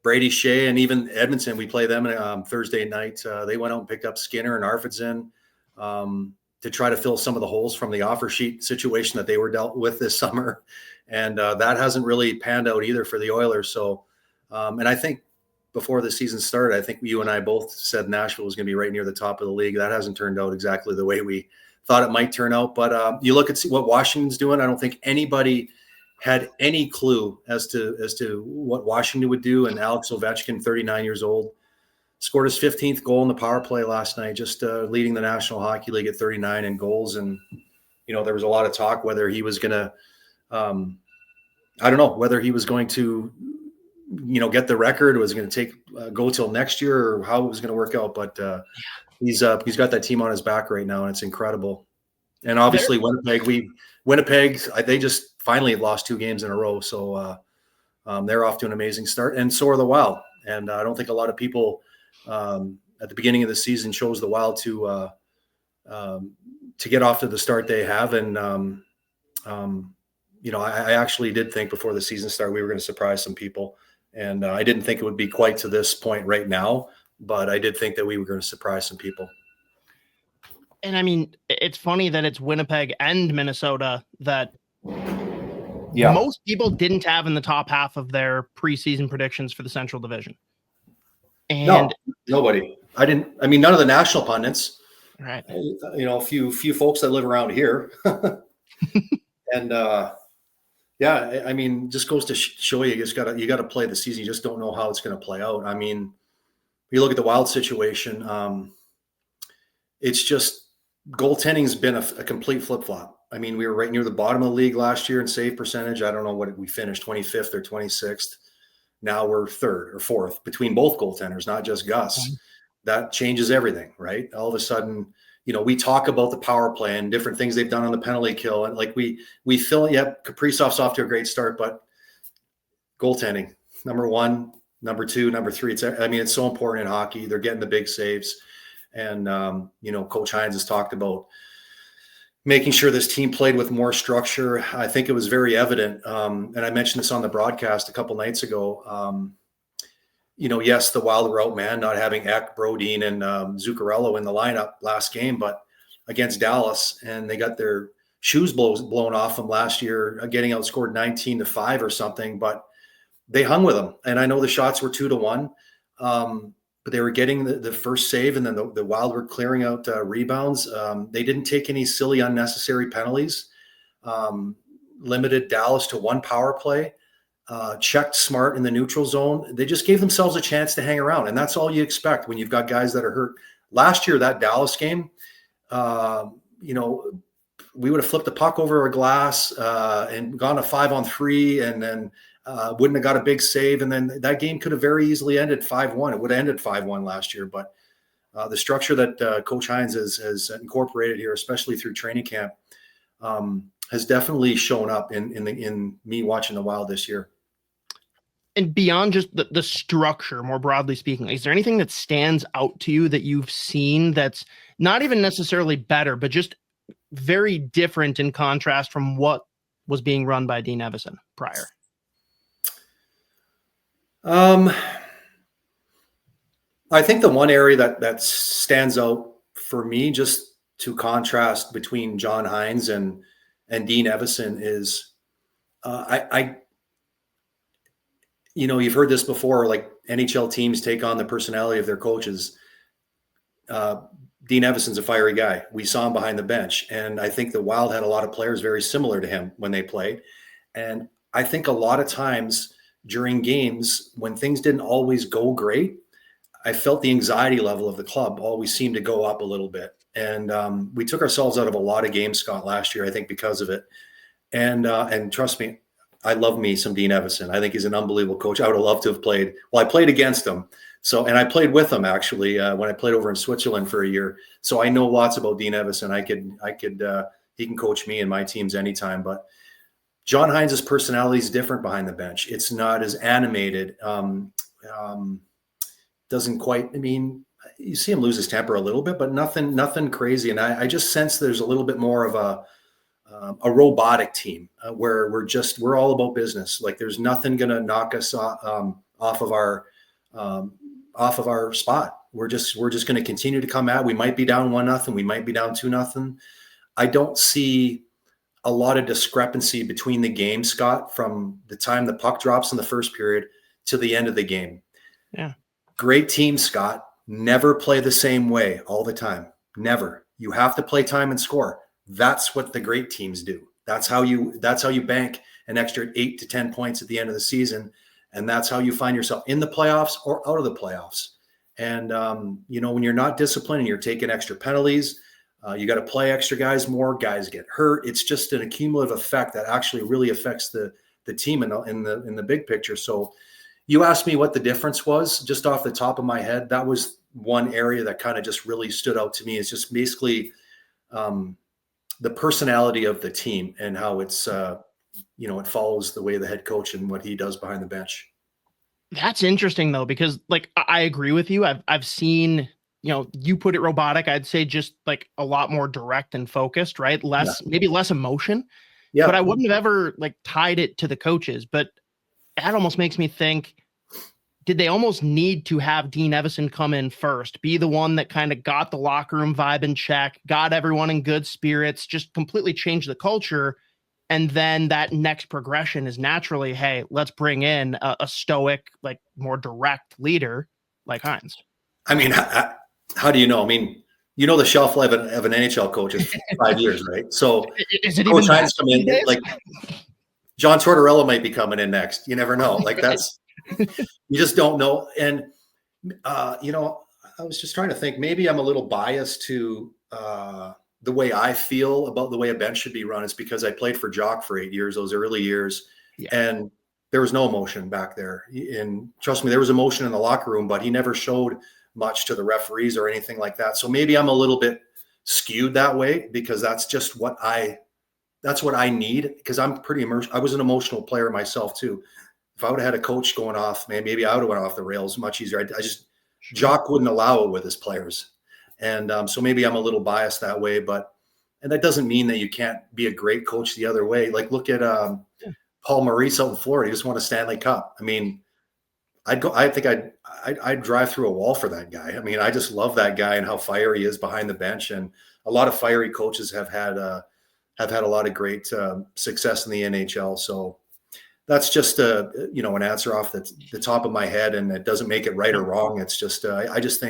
Brady Shea, and even Edmonton. We play them Thursday night. They went out and picked up Skinner and Arvidsson to try to fill some of the holes from the offer sheet situation that they were dealt with this summer. And that hasn't really panned out either for the Oilers. So, and I think before the season started, I think you and I both said Nashville was going to be right near the top of the league. That hasn't turned out exactly the way we thought it might turn out. But you look at what Washington's doing. I don't think anybody had any clue as to what Washington would do. And Alex Ovechkin, 39 years old, scored his 15th goal in the power play last night, just leading the National Hockey League at 39 in goals. And, there was a lot of talk whether he was going to, I don't know, whether he was going to, get the record, was going to go till next year, or how it was going to work out. But he's got that team on his back right now, and it's incredible. And obviously Winnipeg, they just finally lost 2 games in a row. So they're off to an amazing start, and so are the Wild. And I don't think a lot of people at the beginning of the season chose the Wild to get off to the start they have. And, I actually did think before the season started, we were going to surprise some people. And I didn't think it would be quite to this point right now, but I did think that we were going to surprise some people. And I mean, it's funny that it's Winnipeg and Minnesota that most people didn't have in the top half of their preseason predictions for the Central Division. And no, nobody. None of the national pundits. Right. A few folks that live around here. And just goes to show you got to play the season. You just don't know how it's going to play out. I mean, you look at the Wild situation. It's just goaltending's been a complete flip flop. I mean, we were right near the bottom of the league last year in save percentage. I don't know what we finished, 25th or 26th. Now we're 3rd or 4th between both goaltenders, not just Gus. Mm-hmm. That changes everything, right? All of a sudden, we talk about the power play and different things they've done on the penalty kill. And like we feel, Kaprizov's off to a great start, but goaltending, number 1, number 2, number 3. It's so important in hockey. They're getting the big saves. And, Coach Hynes has talked about making sure this team played with more structure. I think it was very evident. And I mentioned this on the broadcast a couple nights ago. Yes, the Wild were outmanned, not having Ek, Brodin, and Zuccarello in the lineup last game, but against Dallas, and they got their shoes blown off them last year, getting outscored 19-5 or something, but they hung with them. And I know the shots were 2-1, but they were getting the first save, and then the Wild were clearing out rebounds. They didn't take any silly, unnecessary penalties, limited Dallas to 1 power play. Checked smart in the neutral zone. They just gave themselves a chance to hang around. And that's all you expect when you've got guys that are hurt. Last year, that Dallas game, we would have flipped the puck over a glass and gone to 5-on-3 and then wouldn't have got a big save. And then that game could have very easily ended 5-1. It would have ended 5-1 last year. But the structure that Coach Hynes has incorporated here, especially through training camp, has definitely shown up in me watching the Wild this year. And beyond just the structure, more broadly speaking, is there anything that stands out to you that you've seen that's not even necessarily better, but just very different in contrast from what was being run by Dean Evason prior? I think the one area that stands out for me, just to contrast between John Hynes and Dean Evason, is you've heard this before, like NHL teams take on the personality of their coaches. Dean Evason's a fiery guy. We saw him behind the bench. And I think the Wild had a lot of players very similar to him when they played. And I think a lot of times during games, when things didn't always go great, I felt the anxiety level of the club always seemed to go up a little bit. And we took ourselves out of a lot of games, Scott, last year, I think, because of it. And trust me, I love me some Dean Evason. I think he's an unbelievable coach. I would have loved to have played. Well, I played against him. And I played with him actually when I played over in Switzerland for a year. So I know lots about Dean Evason. He can coach me and my teams anytime. But John Hynes' personality is different behind the bench. It's not as animated. Doesn't quite. I mean, you see him lose his temper a little bit, but nothing crazy. And I just sense there's a little bit more of a robotic team where we're all about business. Like there's nothing going to knock us off of our spot. We're just going to continue to come at. We might be down 1-0. We might be down 2-0. I don't see a lot of discrepancy between the game, Scott, from the time the puck drops in the first period to the end of the game. Yeah. Great teams, Scott, never play the same way all the time. Never. You have to play time and score. That's what the great teams do. That's how you bank an extra 8 to 10 points at the end of the season. And that's how you find yourself in the playoffs or out of the playoffs. And, when you're not disciplined and you're taking extra penalties, you got to play extra guys more, guys get hurt. It's just an accumulative effect that actually really affects the team in the big picture. So you asked me what the difference was just off the top of my head. That was one area that kind of just really stood out to me. It's just basically the personality of the team and how it's, it follows the way of the head coach and what he does behind the bench. That's interesting though, because like, I agree with you. I've seen, you put it robotic. I'd say just like a lot more direct and focused, right? Maybe less emotion, but I wouldn't have ever like tied it to the coaches, but that almost makes me think, did they almost need to have Dean Evason come in first, be the one that kind of got the locker room vibe in check, got everyone in good spirits, just completely changed the culture. And then that next progression is naturally, hey, let's bring in a stoic, like more direct leader like Hynes. I mean, how do you know? I mean, the shelf life of an NHL coach is 5 years, right? So is it Coach even Hynes come in, like John Tortorella might be coming in next. You never know. Like you just don't know. And, I was just trying to think, maybe I'm a little biased to the way I feel about the way a bench should be run. It's because I played for Jock for 8 years, those early years. Yeah. And there was no emotion back there. And trust me, there was emotion in the locker room, but he never showed much to the referees or anything like that. So maybe I'm a little bit skewed that way because that's just what I need, because I'm pretty immersed. I was an emotional player myself too. If I would have had a coach going off, maybe I would have went off the rails much easier. Jock wouldn't allow it with his players. And so maybe I'm a little biased that way, and that doesn't mean that you can't be a great coach the other way. Like look at Paul Maurice out in Florida. He just won a Stanley Cup. I mean, I'd drive through a wall for that guy. I mean, I just love that guy and how fiery he is behind the bench. And a lot of fiery coaches have had a lot of great success in the NHL. So that's just an answer off the top of my head, and it doesn't make it right or wrong. It's just I just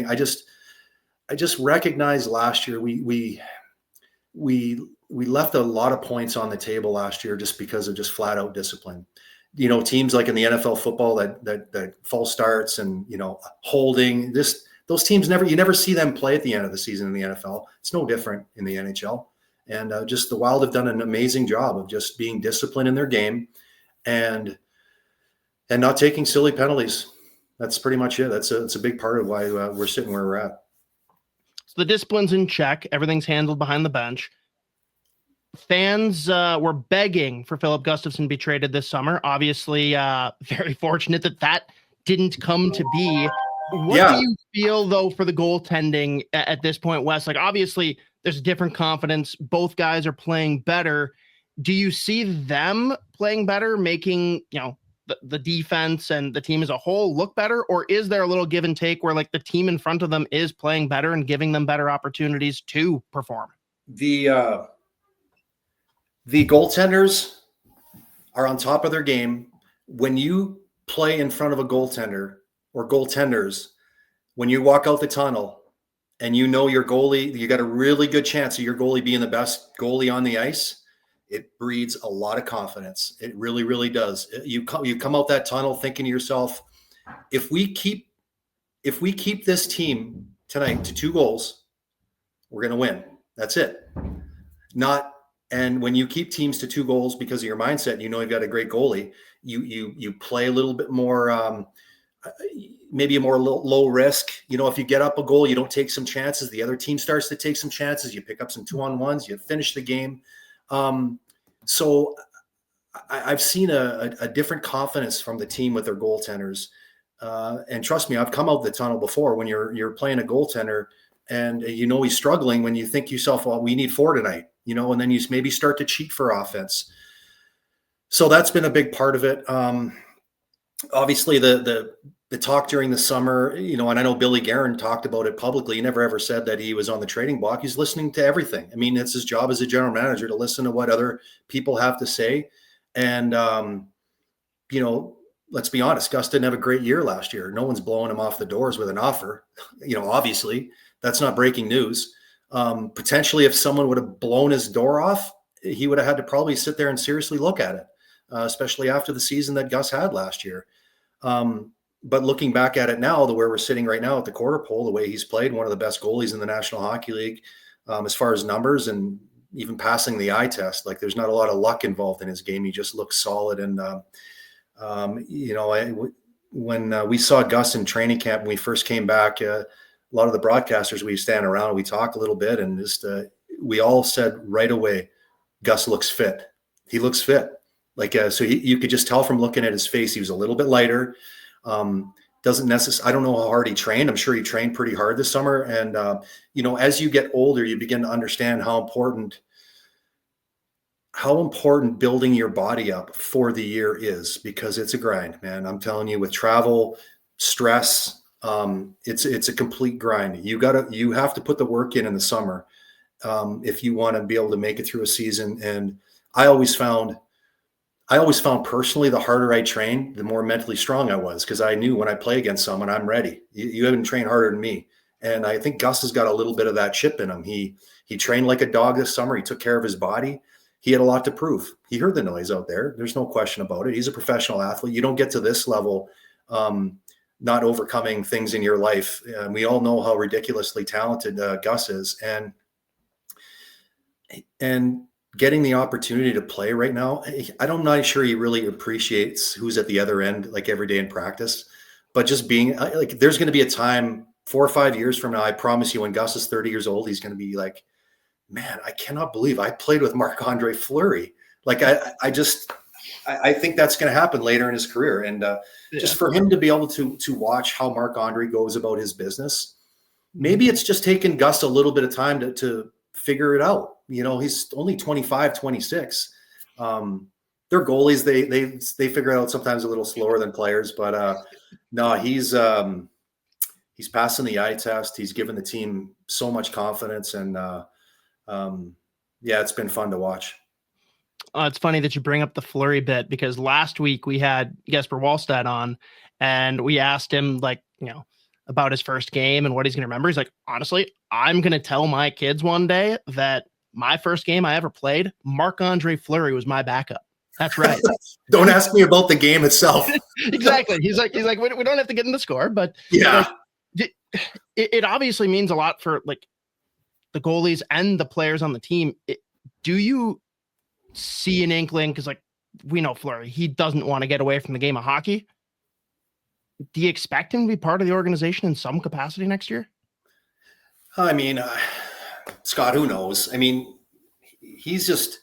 recognized last year we left a lot of points on the table last year just because of just flat out discipline. Teams like in the NFL football that false starts and holding, those teams you never see them play at the end of the season in the NFL. It's no different in the NHL. And just the Wild have done an amazing job of just being disciplined in their game and not taking silly penalties. That's pretty much it. It's a big part of why we're sitting where we're at. So the discipline's in check. Everything's handled behind the bench. Fans were begging for Filip Gustavsson to be traded this summer. Obviously, very fortunate that didn't come to be. What do you feel, though, for the goaltending at this point, Wes? Like, obviously, there's a different confidence. Both guys are playing better. Do you see them playing better, making, the the defense and the team as a whole look better, or is there a little give and take where like the team in front of them is playing better and giving them better opportunities to perform? The goaltenders are on top of their game. When you play in front of a goaltender or goaltenders, when you walk out the tunnel and you know your goalie, you got a really good chance of your goalie being the best goalie on the ice. It breeds a lot of confidence. It really, really does. You come out that tunnel thinking to yourself, if we keep this team tonight to 2 goals, we're going to win. That's it. And when you keep teams to 2 goals because of your mindset, you know you've got a great goalie. You play a little bit more, maybe a more low risk. You know, if you get up a goal, you don't take some chances. The other team starts to take some chances. You pick up some 2-on-1s. You finish the game. So I've seen a different confidence from the team with their goaltenders. And trust me, I've come out the tunnel before when you're playing a goaltender and you know he's struggling, when you think to yourself, well, we need 4 tonight, you know, and then you maybe start to cheat for offense. So that's been a big part of it. Obviously the talk during the summer, you know, and I know Billy Guerin talked about it publicly. He never ever said that he was on the trading block. He's listening to everything. I mean, it's his job as a general manager to listen to what other people have to say. And, you know, let's be honest, Gus didn't have a great year last year. No one's blowing him off the doors with an offer. You know, obviously that's not breaking news. Potentially if someone would have blown his door off, he would have had to probably sit there and seriously look at it, especially after the season that Gus had last year. But looking back at it now, the where we're sitting right now at the quarter pole, the way he's played, one of the best goalies in the National Hockey League, as far as numbers and even passing the eye test. Like there's not a lot of luck involved in his game. He just looks solid. And, you know, when we saw Gus in training camp, when we first came back, a lot of the broadcasters, we stand around and we talk a little bit and just, we all said right away, Gus looks fit. He looks fit. Like, so you could just tell from looking at his face, he was a little bit lighter. Doesn't necessarily, I don't know how hard he trained. I'm sure he trained pretty hard this summer. And, you know, as you get older, you begin to understand how important building your body up for the year is, because it's a grind, man. I'm telling you, with travel, stress, it's a complete grind. You have to put the work in the summer, if you want to be able to make it through a season. And I always found personally, the harder I trained, the more mentally strong I was, because I knew when I play against someone, I'm ready. You haven't trained harder than me. And I think Gus has got a little bit of that chip in him. He trained like a dog this summer. He took care of his body. He had a lot to prove. He heard the noise out there. There's no question about it. He's a professional athlete. You don't get to this level not overcoming things in your life. We all know how ridiculously talented Gus is. And getting the opportunity to play right now, I'm not sure he really appreciates who's at the other end, like every day in practice, but just being like, there's going to be a time 4 or 5 years from now, I promise you, when Gus is 30 years old, he's going to be like, man, I cannot believe I played with Marc-Andre Fleury. Like, I think that's going to happen later in his career. And just for him to be able to watch how Marc-Andre goes about his business, maybe it's just taken Gus a little bit of time to figure it out. You know, he's only 25, 26. They're goalies. They figure it out sometimes a little slower than players, but no, he's passing the eye test. He's given the team so much confidence, and yeah, it's been fun to watch. It's funny that you bring up the Fleury bit, because last week we had Jesper Wallstedt on and we asked him, like, you know, about his first game and what he's going to remember. He's like, honestly, I'm going to tell my kids one day that my first game I ever played, Marc-Andre Fleury was my backup. That's right. Don't ask me about the game itself. Exactly. He's like, we don't have to get in the score, but yeah, like, it obviously means a lot for like the goalies and the players on the team. Do you see an inkling? Because like we know Fleury, he doesn't want to get away from the game of hockey. Do you expect him to be part of the organization in some capacity next year? I mean, Scott, who knows? I mean, he's just,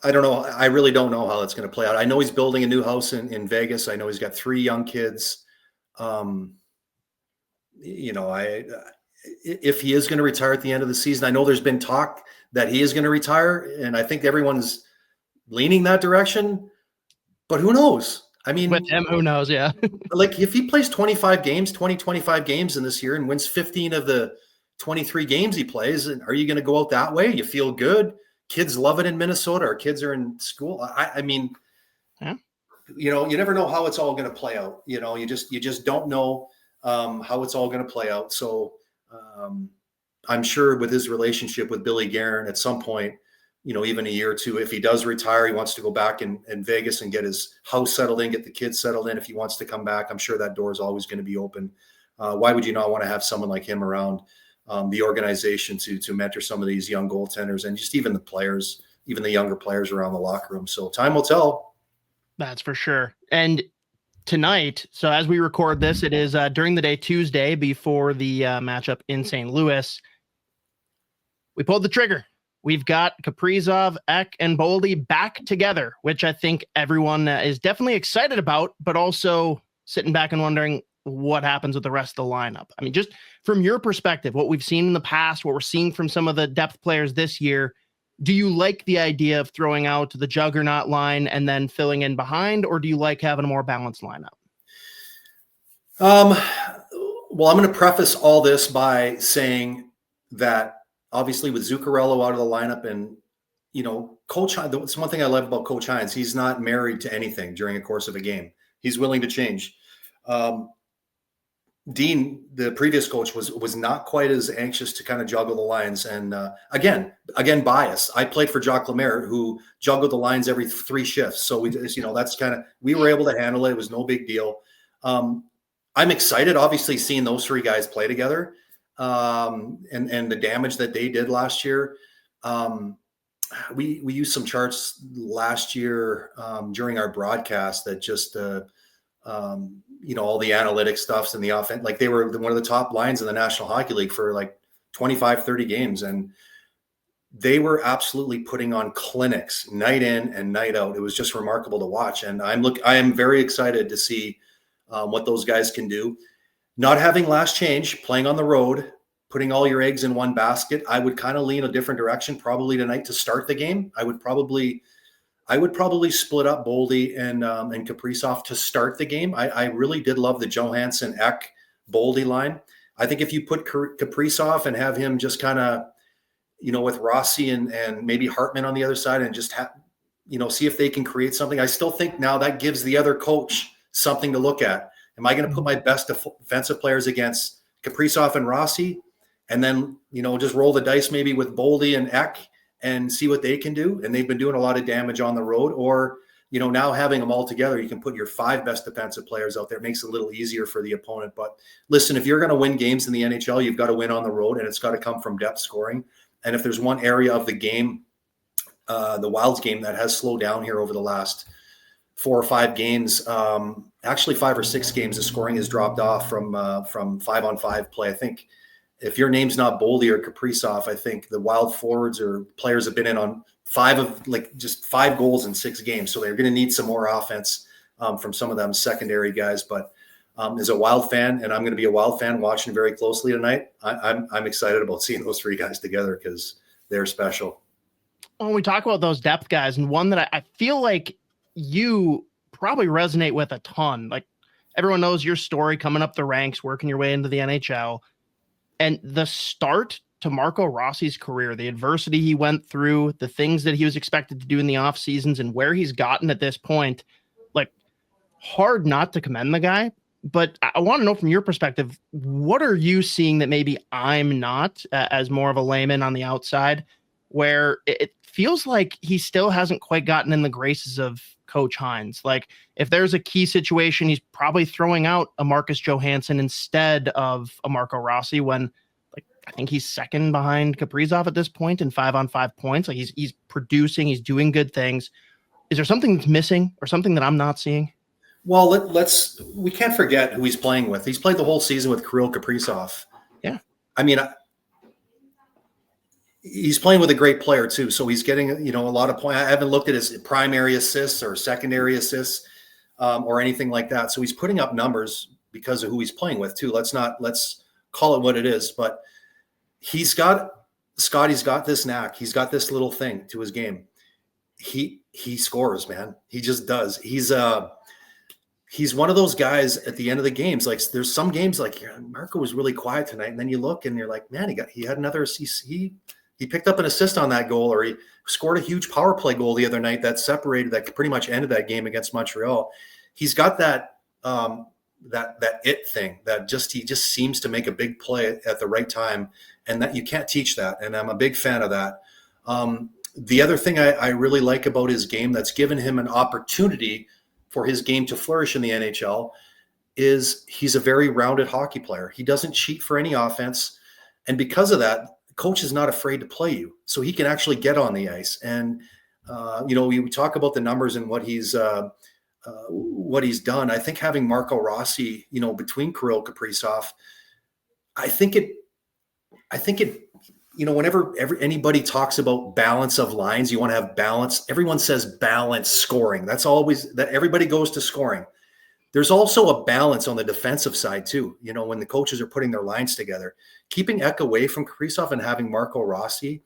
I don't know. I really don't know how that's going to play out. I know he's building a new house in Vegas. I know he's got 3 young kids. You know, if he is going to retire at the end of the season, I know there's been talk that he is going to retire, and I think everyone's leaning that direction. but who knows? I mean, with him, who knows? Yeah. like if he plays 25 games in this year and wins 15 of the 23 games he plays, are you going to go out that way? You feel good. Kids love it in Minnesota. Our kids are in school. I mean, yeah. You never know how it's all going to play out. You just don't know how it's all going to play out. So I'm sure with his relationship with Billy Guerin at some point, even a year or two, if he does retire, he wants to go back in Vegas and get his house settled in, get the kids settled in. If he wants to come back, I'm sure that door is always going to be open. Why would you not want to have someone like him around the organization to mentor some of these young goaltenders and just even the players, even the younger players around the locker room? So time will tell. That's for sure. And tonight, so as we record this, it is during the day Tuesday before the matchup in St. Louis. We pulled the trigger. We've got Kaprizov, Ek, and Boldy back together, which I think everyone is definitely excited about, but also sitting back and wondering what happens with the rest of the lineup. I mean, just from your perspective, what we've seen in the past, what we're seeing from some of the depth players this year, do you like the idea of throwing out the juggernaut line and then filling in behind, or do you like having a more balanced lineup? Well, I'm going to preface all this by saying that obviously with Zuccarello out of the lineup and, Coach Hynes, that's one thing I love about Coach Hynes. He's not married to anything during the course of a game. He's willing to change. Dean, the previous coach, was not quite as anxious to kind of juggle the lines. And again, bias. I played for Jacques Lemaire, who juggled the lines every 3 shifts. So we just, that's we were able to handle it. It was no big deal. I'm excited, obviously, seeing those 3 guys play together and the damage that they did last year. We used some charts last year during our broadcast that just all the analytic stuffs and the offense, like they were one of the top lines in the National Hockey League for like 25, 30 games. And they were absolutely putting on clinics night in and night out. It was just remarkable to watch. And I am very excited to see what those guys can do. Not having last change, playing on the road, putting all your eggs in one basket. I would kind of lean a different direction probably tonight to start the game. I would probably split up Boldy and Kaprizov to start the game. I really did love the Johansson, Ek, Boldy line. I think if you put Kaprizov and have him just kind of, with Rossi and maybe Hartman on the other side and just see if they can create something. I still think now that gives the other coach something to look at. Am I going to put my best defensive players against Kaprizov and Rossi and then, just roll the dice maybe with Boldy and Ek and see what they can do? And they've been doing a lot of damage on the road. Or, now having them all together, you can put your 5 best defensive players out there. It makes it a little easier for the opponent. But listen, if you're going to win games in the NHL, you've got to win on the road, and it's got to come from depth scoring. And if there's one area of the game, the Wilds game, that has slowed down here over the last 4 or 5 games, actually 5 or 6 games, the scoring has dropped off from 5-on-5 play. I think if your name's not Boldy or Kaprizov, I think the Wild forwards or players have been in on 5 goals in 6 games. So they're going to need some more offense from some of them secondary guys. But as a Wild fan, and I'm going to be a Wild fan watching very closely tonight, I'm excited about seeing those 3 guys together because they're special. When we talk about those depth guys, and one that I feel like you probably resonate with a ton, like everyone knows your story coming up the ranks, working your way into the NHL. And the start to Marco Rossi's career, the adversity he went through, the things that he was expected to do in the off seasons and where he's gotten at this point, like hard not to commend the guy. But I want to know from your perspective, what are you seeing that maybe I'm not as more of a layman on the outside, where it feels like he still hasn't quite gotten in the graces of Coach Hynes? Like if there's a key situation, he's probably throwing out a Marcus Johansson instead of a Marco Rossi when I think he's second behind Kaprizov at this point in 5-on-5 points. Like he's producing, he's doing good things. Is there something that's missing or something that I'm not seeing? Well, we can't forget who he's playing with. He's played the whole season with Kirill Kaprizov. Yeah. I mean, he's playing with a great player too. So he's getting, a lot of points. I haven't looked at his primary assists or secondary assists or anything like that. So he's putting up numbers because of who he's playing with too. Let's call it what it is, but Scotty's got this knack. He's got this little thing to his game. he scores, man. He just does. He's one of those guys at the end of the games. Like there's some games like Marco was really quiet tonight, and then you look and you're like, man, he had another. He picked up an assist on that goal, or he scored a huge power play goal the other night that pretty much ended that game against Montreal. He's got that that it thing that he just seems to make a big play at the right time, and that you can't teach that. And I'm a big fan of that. The other thing I really like about his game that's given him an opportunity for his game to flourish in the NHL is he's a very rounded hockey player. He doesn't cheat for any offense. And because of that, the coach is not afraid to play you. So he can actually get on the ice. And, we talk about the numbers and what he's done. I think having Marco Rossi, between Kirill Kaprizov, I think it, whenever anybody talks about balance of lines, you want to have balance. Everyone says balance scoring. That's always that everybody goes to scoring. There's also a balance on the defensive side too. When the coaches are putting their lines together, keeping Ek away from Kaprizov and having Marco Rossi,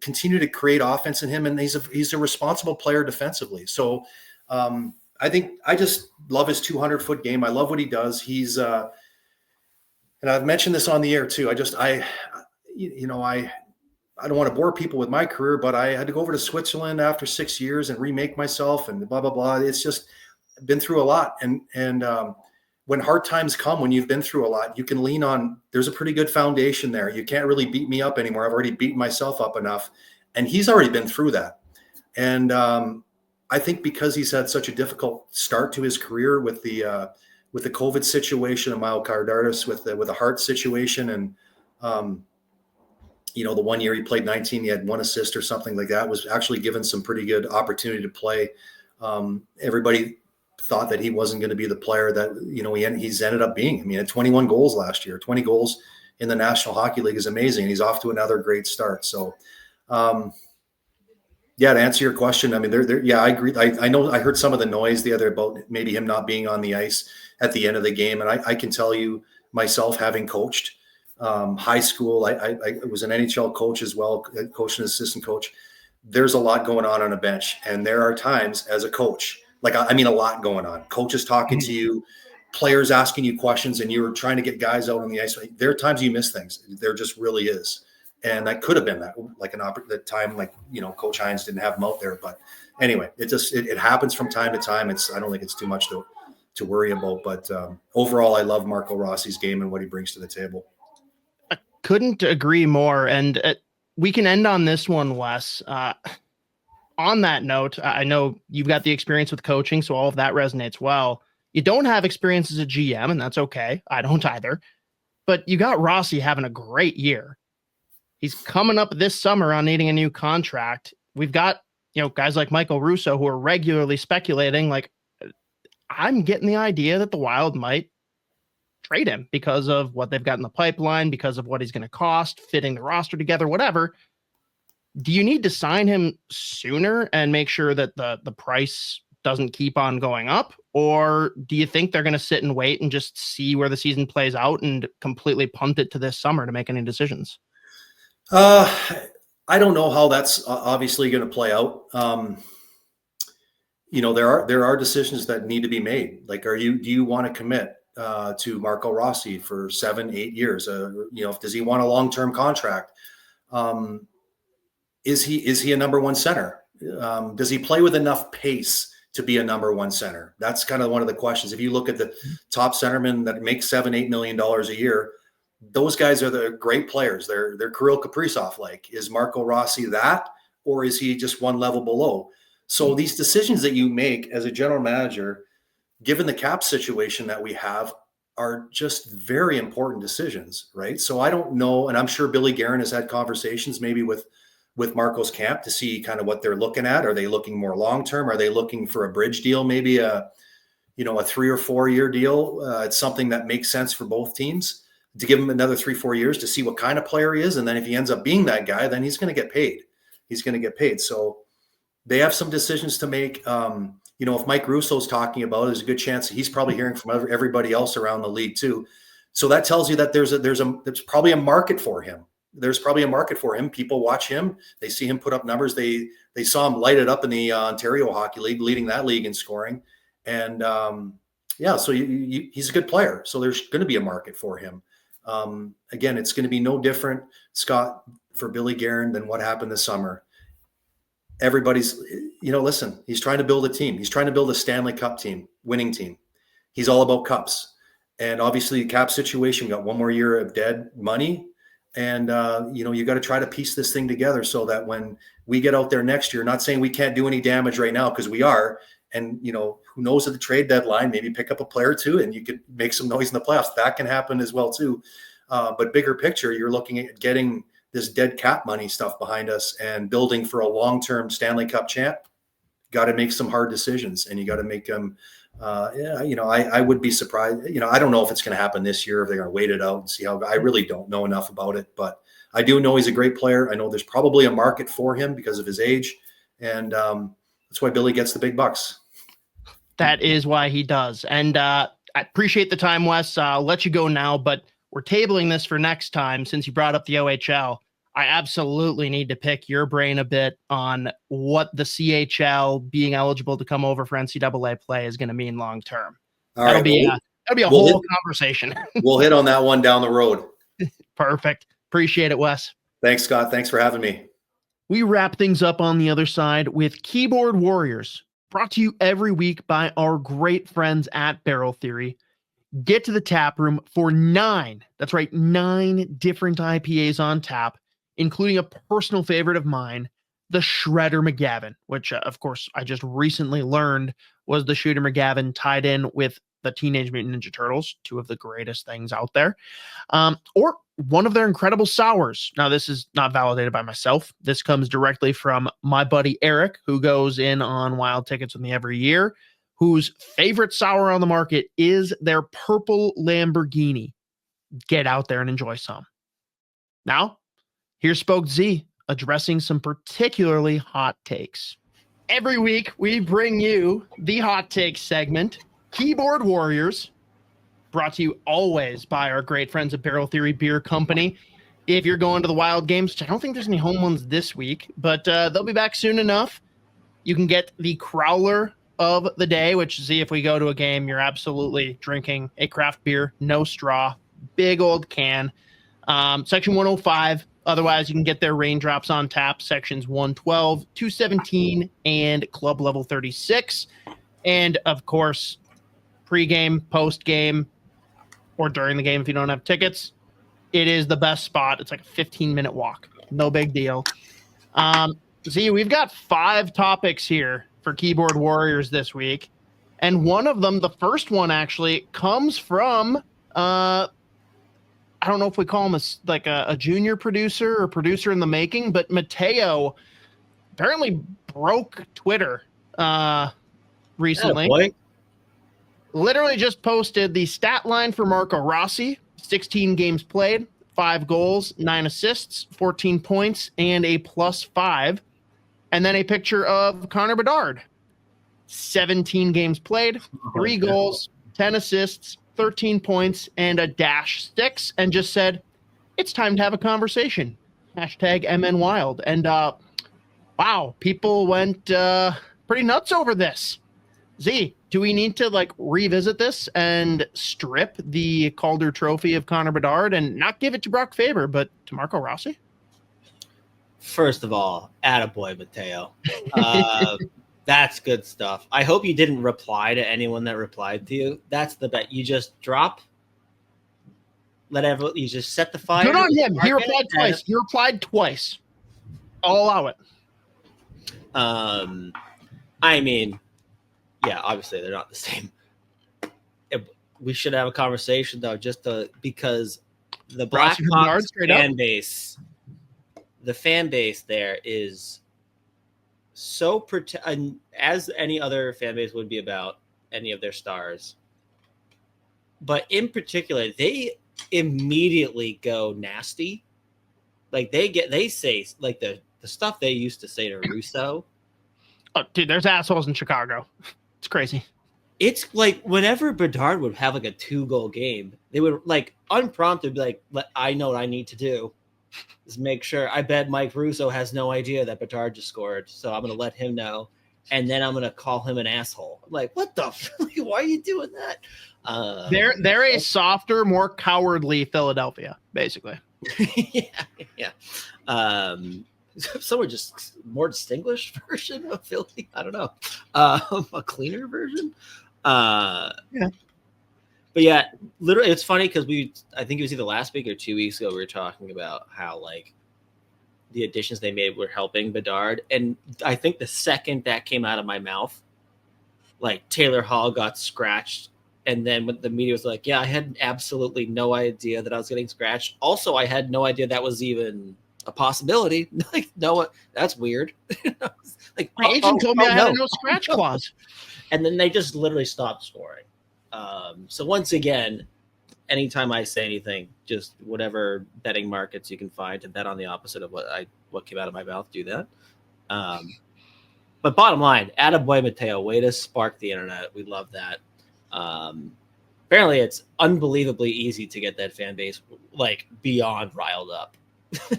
continue to create offense in him. And he's a responsible player defensively. So I think I just love his 200-foot game. I love what he does. He's and I've mentioned this on the air too. I don't want to bore people with my career, but I had to go over to Switzerland after 6 years and remake myself and blah, blah, blah. It's just been through a lot. And when hard times come, when you've been through a lot, you can lean on, there's a pretty good foundation there. You can't really beat me up anymore. I've already beaten myself up enough. And he's already been through that. And I think because he's had such a difficult start to his career with the COVID situation, a myocarditis, with the heart situation, and the 1 year he played 19, he had 1 assist or something like that, was actually given some pretty good opportunity to play. Everybody thought that he wasn't going to be the player that, he's ended up being. I mean, he had 21 goals last year. 20 goals in the National Hockey League is amazing. He's off to another great start. So, to answer your question, I mean, I agree. I know I heard some of the noise the other about maybe him not being on the ice at the end of the game. And I can tell you myself, having coached high school, I was an NHL coach as well, coach and assistant coach. There's a lot going on a bench. And there are times as a coach, a lot going on. Coaches talking to you, players asking you questions, and you're trying to get guys out on the ice. There are times you miss things. There just really is. And that could have been that time, Coach Hynes didn't have him out there. But anyway, it happens from time to time. I don't think it's too much to worry about. But overall, I love Marco Rossi's game and what he brings to the table. I couldn't agree more. And we can end on this one, Wes. On that note, I know you've got the experience with coaching, so all of that resonates well. You don't have experience as a GM, and that's okay. I don't either. But you got Rossi having a great year. He's coming up this summer on needing a new contract. We've got, guys like Michael Russo who are regularly speculating, I'm getting the idea that the Wild might trade him because of what they've got in the pipeline, because of what he's going to cost, fitting the roster together, whatever. Do you need to sign him sooner and make sure that the price doesn't keep on going up? Or do you think they're going to sit and wait and just see where the season plays out and completely punt it to this summer to make any decisions? I don't know how that's obviously going to play out. There are decisions that need to be made. Do you want to commit to Marco Rossi for 7-8 years? Does he want a long-term contract? Is he a number one center? Does he play with enough pace to be a number one center? That's kind of one of the questions. If you look at the top centermen that make $7-8 million a year, those guys are the great players. They're Kirill Kaprizov. Is Marco Rossi that, or is he just one level below? So these decisions that you make as a general manager, given the cap situation that we have, are just very important decisions, right? So I don't know, and I'm sure Billy Guerin has had conversations maybe with Marco's camp to see kind of what they're looking at. Are they looking more long-term? Are they looking for a bridge deal, maybe a 3 or 4 year deal? It's something that makes sense for both teams, to give him another 3-4 years to see what kind of player he is. And then if he ends up being that guy, then he's going to get paid. So they have some decisions to make. If Mike Russo's talking about it, there's a good chance he's probably hearing from everybody else around the league too. So that tells you that there's probably a market for him. there's probably a market for him. People watch him. They see him put up numbers. They saw him light it up in the Ontario Hockey League, leading that league in scoring. And so he's a good player. So there's going to be a market for him. Again, it's going to be no different, Scott, for Billy Guerin than what happened this summer. Everybody's, listen, he's trying to build a team. He's trying to build a Stanley Cup team, winning team. He's all about cups. And obviously, cap situation, got one more year of dead money. And, you got to try to piece this thing together so that when we get out there next year, not saying we can't do any damage right now, because we are. And, who knows at the trade deadline, maybe pick up a player or two and you could make some noise in the playoffs. That can happen as well, too. But bigger picture, you're looking at getting this dead cap money stuff behind us and building for a long-term Stanley Cup champ. Got to make some hard decisions, and you got to make them. I would be surprised. I don't know if it's going to happen this year, if they're going to wait it out and see how. I really don't know enough about it, but I do know he's a great player. I know there's probably a market for him because of his age, and that's why Billy gets the big bucks. That is why he does. And I appreciate the time, Wes. I'll let you go now, but we're tabling this for next time since you brought up the OHL. I absolutely need to pick your brain a bit on what the CHL being eligible to come over for NCAA play is going to mean long term. That'll be a whole conversation. We'll hit on that one down the road. Perfect. Appreciate it, Wes. Thanks, Scott. Thanks for having me. We wrap things up on the other side with Keyboard Warriors, brought to you every week by our great friends at Barrel Theory. Get to the tap room for 9 different IPAs on tap, including a personal favorite of mine, the Shredder McGavin, which, of course, I just recently learned was the Shooter McGavin tied in with the Teenage Mutant Ninja Turtles, 2 of the greatest things out there, or one of their incredible sours. Now, this is not validated by myself. This comes directly from my buddy Eric, who goes in on Wild Tickets with me every year, whose favorite sour on the market is their Purple Lamborghini. Get out there and enjoy some. Now, here's Spoke Z addressing some particularly hot takes. Every week, we bring you the Hot Takes segment, Keyboard Warriors, brought to you always by our great friends at Barrel Theory Beer Company. If you're going to the Wild games, which I don't think there's any home ones this week, but they'll be back soon enough. You can get the Crowler of the day, which, see, if we go to a game, you're absolutely drinking a craft beer, no straw, big old can. Section 105. Otherwise, you can get their Raindrops on Tap, sections 112, 217, and club level 36. And, of course, pregame, postgame, or during the game if you don't have tickets, it is the best spot. It's like a 15-minute walk. No big deal. See, we've got 5 topics here for Keyboard Warriors this week. And one of them, the first one actually, comes from, I don't know if we call him a junior producer or producer in the making, but Mateo apparently broke Twitter recently. Oh, Literally just posted the stat line for Marco Rossi, 16 games played, 5 goals, 9 assists, 14 points, and a +5. And then a picture of Connor Bedard, 17 games played, 3 goals, 10 assists, 13 points, and a -6, and just said, it's time to have a conversation. #mnwild. And wow, people went pretty nuts over this. Z, do we need to revisit this and strip the Calder Trophy of Connor Bedard and not give it to Brock Faber, but to Marco Rossi? First of all, attaboy, Mateo. That's good stuff. I hope you didn't reply to anyone that replied to you. That's the bet. You just drop. You just set the fire. Good on him. He replied twice. He replied twice. I'll allow it. I mean, yeah, obviously they're not the same. We should have a conversation though, because the Blackhawks fan base, the fan base there is so as any other fan base would be about any of their stars, but in particular, they immediately go nasty. They say the stuff they used to say to Russo. Oh, dude, there's assholes in Chicago. It's crazy. It's like whenever Bedard would have a 2-goal game, they would unprompted be like, I know what I need to do. is make sure. I bet Mike Russo has no idea that Bedard just scored, so I'm going to let him know, and then I'm going to call him an asshole. I'm like, what the? Why are you doing that? They're a softer, more cowardly Philadelphia, basically. yeah. Somewhere just more distinguished version of Philly. I don't know. A cleaner version. Yeah. But yeah, literally, it's funny because I think it was either last week or 2 weeks ago, we were talking about how like the additions they made were helping Bedard. And I think the second that came out of my mouth, like Taylor Hall got scratched. And then when the media was like, yeah, I had absolutely no idea that I was getting scratched. Also, I had no idea that was even a possibility. Like, no, that's weird. Like, my agent told me I had a no scratch clause. And then they just literally stopped scoring. So once again, anytime I say anything, just whatever betting markets you can find to bet on the opposite of what came out of my mouth, do that. But bottom line, attaboy Mateo, way to spark the internet. We love that. Apparently it's unbelievably easy to get that fan base like beyond riled up.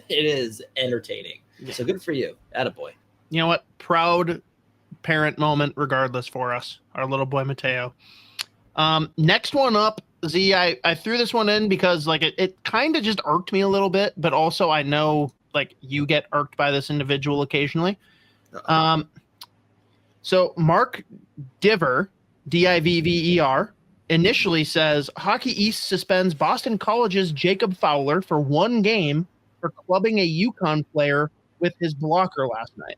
It is entertaining. Yeah. So good for you. Attaboy. You know what? Proud parent moment regardless for us, our little boy Mateo. Next one up, Z, I threw this one in because like it kind of just irked me a little bit, but also I know like you get irked by this individual occasionally. So Mark Diver, Divver, initially says Hockey East suspends Boston College's Jacob Fowler for 1 game for clubbing a UConn player with his blocker last night.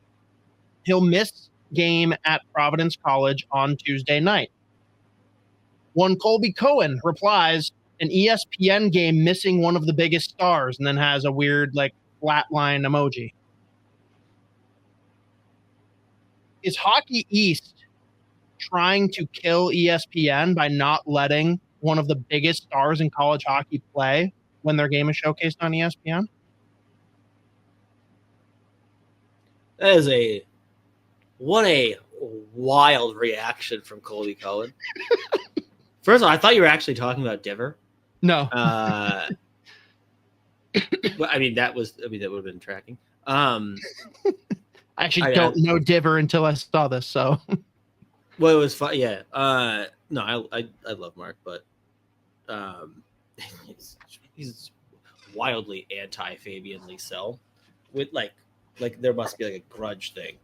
He'll miss game at Providence College on Tuesday night. One Colby Cohen replies, an ESPN game missing one of the biggest stars, and then has a weird like flatline emoji. Is Hockey East trying to kill ESPN by not letting one of the biggest stars in college hockey play when their game is showcased on ESPN? That is what a wild reaction from Colby Cohen. First of all, I thought you were actually talking about Diver. No. Well, I mean, that would have been tracking. I actually don't know Diver until I saw this, so. Well, it was fun. Yeah. No, I love Mark, but he's wildly anti-Fabian Liesel with like there must be like a grudge thing.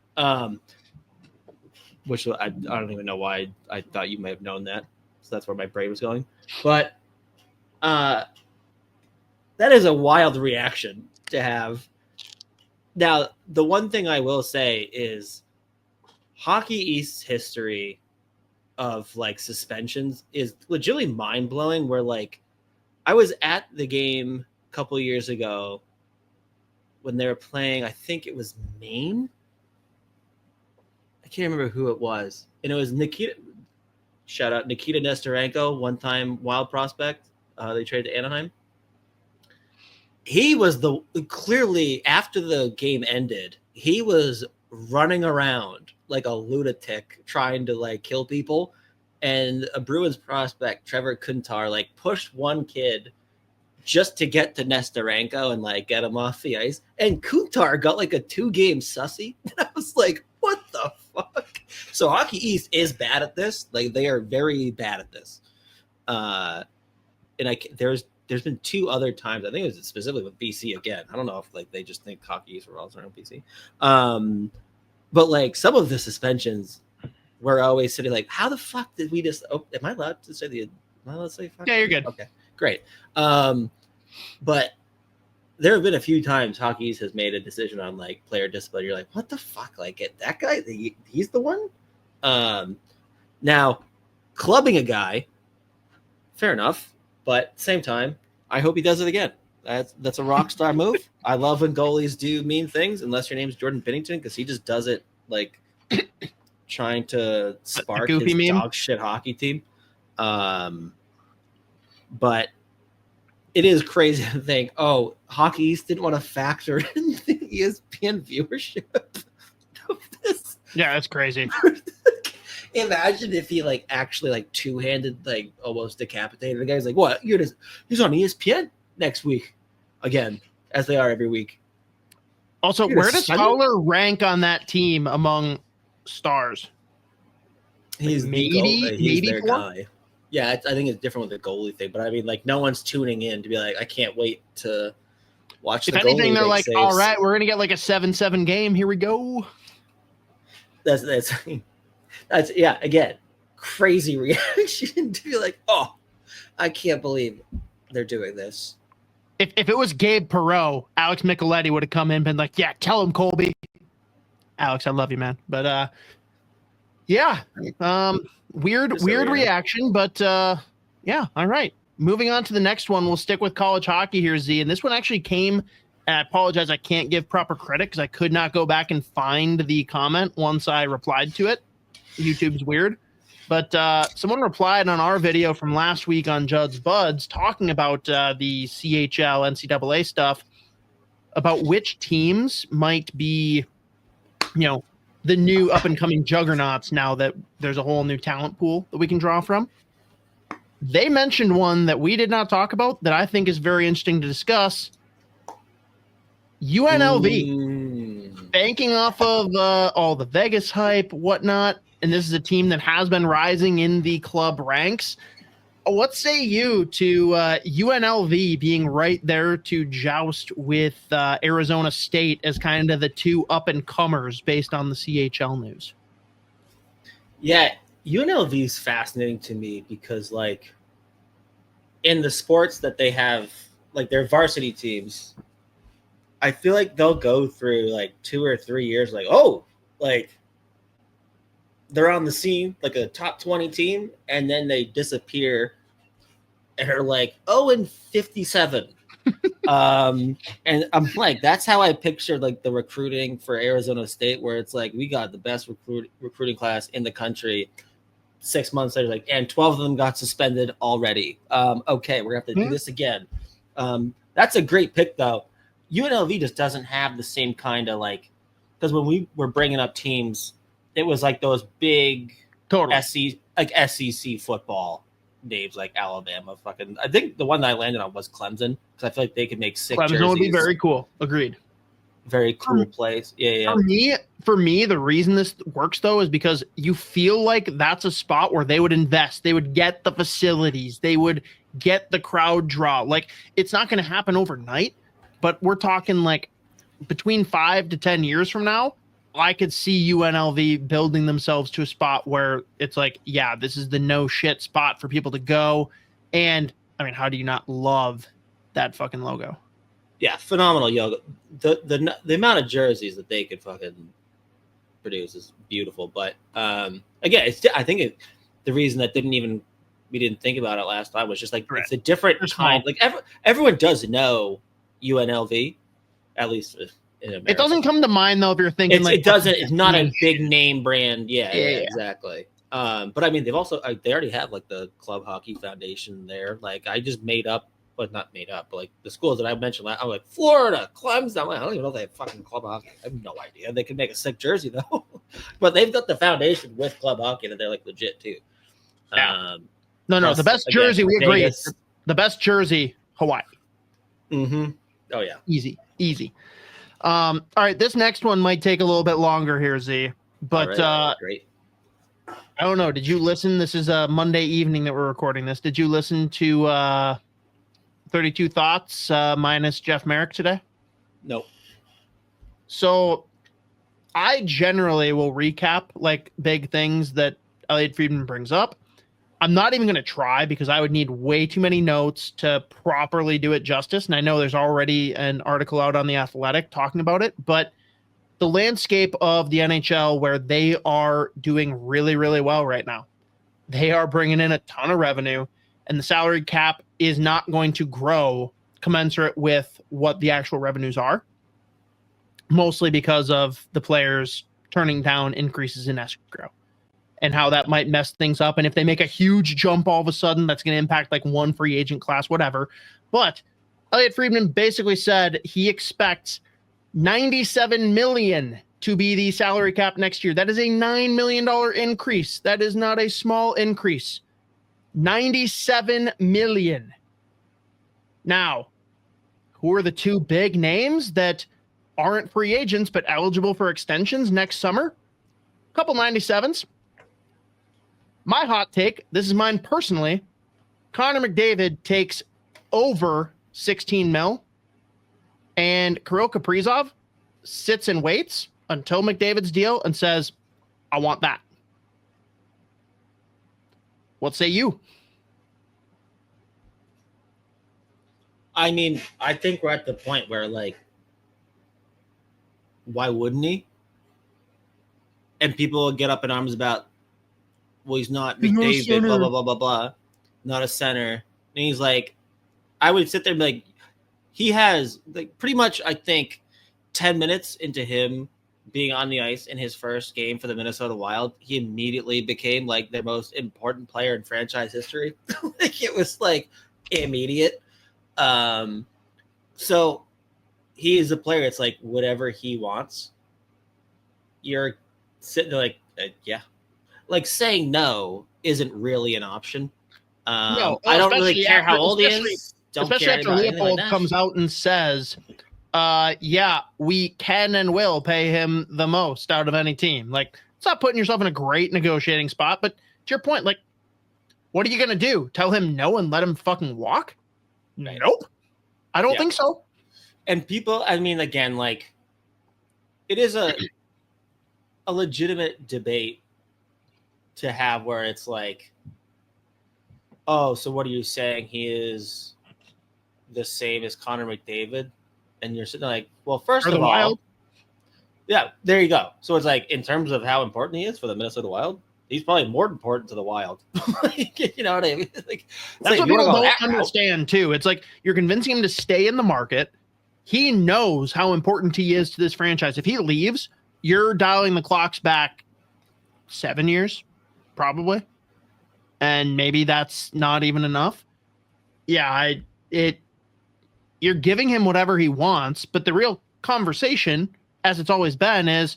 Which I don't even know why I thought you might have known that. So that's where my brain was going. But that is a wild reaction to have. Now, the one thing I will say is Hockey East's history of like suspensions is legitimately mind-blowing, where like I was at the game a couple years ago when they were playing, I think it was Maine. I can't remember who it was. And it was Nikita. Shout out Nikita Nestorenko, one-time Wild prospect. They traded to Anaheim. He was clearly after the game ended, he was running around like a lunatic trying to like kill people. And a Bruins prospect, Trevor Kuntar, like pushed one kid just to get to Nestorenko and like get him off the ice. And Kuntar got like a 2-game sussy. And I was like, what the fuck? So Hockey East is bad at this. Like they are very bad at this. And there's been 2 other times. I think it was specifically with BC again. I don't know if like they just think Hockey East were also around BC. But like some of the suspensions were always sitting like, how the fuck did we just? Oh, am I allowed to say Am I allowed to say fuck? Yeah, you're good. Okay, great. But there have been a few times Hockey East has made a decision on like player discipline. You're like, what the fuck? Like, that guy, he's the one. Now, clubbing a guy, fair enough. But at the same time, I hope he does it again. That's a rock star move. I love when goalies do mean things, unless your name's Jordan Binnington, because he just does it like trying to spark his dog shit hockey team. But it is crazy to think, oh, Hockey East didn't want to factor in the ESPN viewership of this. Yeah, that's crazy. Imagine if he like actually like two-handed, like almost decapitated the guy's like, what? He's on ESPN next week again. as they are every week. Also, where does Fowler rank on that team among stars? He's maybe their 4? guy. Yeah, I think it's different with the goalie thing, but I mean, like, no one's tuning in to be like, I can't wait to watch. If the anything, goalie they're like, saves. all right, we're gonna get like a 7-7 game. Here we go. That's yeah. Again, crazy reaction to be like, oh, I can't believe they're doing this. If it was Gabe Perreault, Alex Micheletti would have come in and been like, yeah, tell him, Colby. Alex, I love you, man. But yeah, weird reaction, but yeah, all right. Moving on to the next one, we'll stick with college hockey here, Z. And this one actually came, and I apologize, I can't give proper credit because I could not go back and find the comment once I replied to it. YouTube's weird. But someone replied on our video from last week on Judd's Buds talking about the CHL, NCAA stuff, about which teams might be, the new up-and-coming juggernauts now that there's a whole new talent pool that we can draw from. They mentioned one that we did not talk about that I think is very interesting to discuss. UNLV. Banking off of all the Vegas hype, whatnot, and this is a team that has been rising in the club ranks. What say you to UNLV being right there to joust with Arizona State as kind of the two up-and-comers based on the CHL news? Yeah, UNLV is fascinating to me because, like, in the sports that they have, like their varsity teams, I feel like they'll go through like 2 or 3 years, like, oh, like they're on the scene, like a top 20 team, and then they disappear and are like, 0-57. And I'm like, that's how I pictured like the recruiting for Arizona State, where it's like, we got the best recruiting class in the country. 6 months later, like, and 12 of them got suspended already. Okay, we're gonna have to do this again. That's a great pick, though. UNLV just doesn't have the same kind of like, because when we were bringing up teams, it was like those big SEC football names like Alabama. Fucking, I think the one that I landed on was Clemson because I feel like they could make sick jerseys. Clemson would be very cool. Agreed. Very cool place. Yeah. For me, the reason this works though is because you feel like that's a spot where they would invest. They would get the facilities. They would get the crowd draw. Like, it's not going to happen overnight, but we're talking like between 5 to 10 years from now, I could see UNLV building themselves to a spot where it's like, yeah, this is the no shit spot for people to go. And I mean, how do you not love that fucking logo? Yeah, phenomenal yoga. The amount of jerseys that they could fucking produce is beautiful. But again, I think the reason that we didn't think about it last time was just like, it's a different kind. Like everyone does know UNLV, at least in America. It doesn't come to mind though if you're thinking it's not a big name brand. Yeah, exactly. But I mean, they've also they already have like the Club Hockey Foundation there. Like, I just made up. But not made up, but like the schools that I mentioned, I'm like Florida, Clemson. I'm like, I don't even know if they have fucking club hockey. I have no idea. They could make a sick jersey though, but they've got the foundation with club hockey that they're like legit too. No, the best jersey. We agree. The best jersey, Hawaii. Mm-hmm. Oh yeah, easy. All right, this next one might take a little bit longer here, Z. But great. I don't know. Did you listen? This is a Monday evening that we're recording this. Did you listen to 32 Thoughts minus Jeff Merrick today? Nope. So I generally will recap like big things that Elliot Friedman brings up. I'm not even going to try because I would need way too many notes to properly do it justice. And I know there's already an article out on The Athletic talking about it, but the landscape of the NHL where they are doing really, really well right now. They are bringing in a ton of revenue, and the salary cap is not going to grow commensurate with what the actual revenues are, mostly because of the players turning down increases in escrow and how that might mess things up. And if they make a huge jump all of a sudden, that's going to impact like one free agent class, whatever. But Elliot Friedman basically said he expects $97 million to be the salary cap next year. That is a $9 million increase. That is not a small increase. $97 million. Now, who are the two big names that aren't free agents but eligible for extensions next summer? Couple 97s. My hot take, this is mine personally, Connor McDavid takes over 16 mil, and Kirill Kaprizov sits and waits until McDavid's deal and says, I want that. What say you? I mean, I think we're at the point where, like, why wouldn't he? And people will get up in arms about, well, he's not McDavid, blah, blah, blah, blah, blah. Not a center. And he's like, I would sit there and be like, he has, like, pretty much, I think, 10 minutes into him being on the ice in his first game for the Minnesota Wild, he immediately became, like, the most important player in franchise history. Like, it was, like, immediate. So he is a player. It's like whatever he wants. You're sitting there like, yeah, like saying no isn't really an option. No, I don't really care how old he is. Especially after Leopold comes out and says, yeah, we can and will pay him the most out of any team. Like, it's not putting yourself in a great negotiating spot, but to your point, like, what are you going to do? Tell him no and let him fucking walk? Nope. I don't think so. And people, I mean, again, like, it is a legitimate debate to have where it's like, oh, so what are you saying? He is the same as Connor McDavid? And you're sitting there like, well, first of all, Wild. Yeah, there you go. So it's like, in terms of how important he is for the Minnesota Wild, he's probably more important to the Wild. You know what I mean? Like, that's what people don't understand, too. It's like you're convincing him to stay in the market. He knows how important he is to this franchise. If he leaves, you're dialing the clocks back 7 years, probably. And maybe that's not even enough. Yeah, you're giving him whatever he wants, but the real conversation, as it's always been, is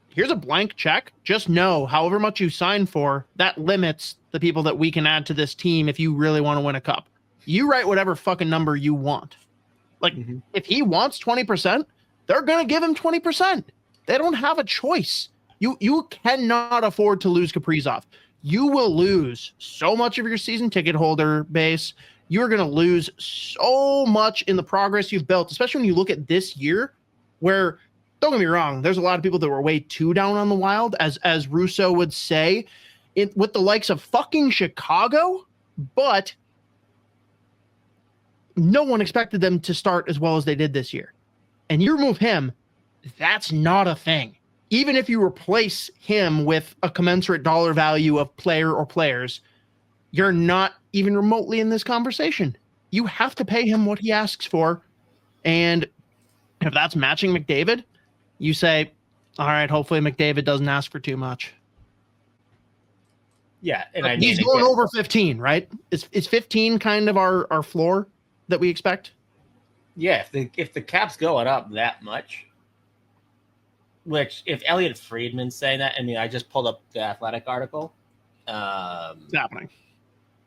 here's a blank check. Just know however much you sign for, that limits the people that we can add to this team if you really want to win a cup. You write whatever fucking number you want. Like, if he wants 20%, they're going to give him 20%. They don't have a choice. You cannot afford to lose Kaprizov. You will lose so much of your season ticket holder base. You're going to lose so much in the progress you've built, especially when you look at this year where, don't get me wrong, there's a lot of people that were way too down on the Wild, as Russo would say, with the likes of fucking Chicago, but no one expected them to start as well as they did this year. And you remove him, that's not a thing. Even if you replace him with a commensurate dollar value of player or players, you're not even remotely in this conversation. You have to pay him what he asks for. And if that's matching McDavid, you say, all right, hopefully McDavid doesn't ask for too much. Yeah. And he's going over 15, right? Is 15 kind of our floor that we expect? Yeah. If the cap's going up that much, which if Elliot Friedman's saying that, I mean, I just pulled up the Athletic article. It's happening.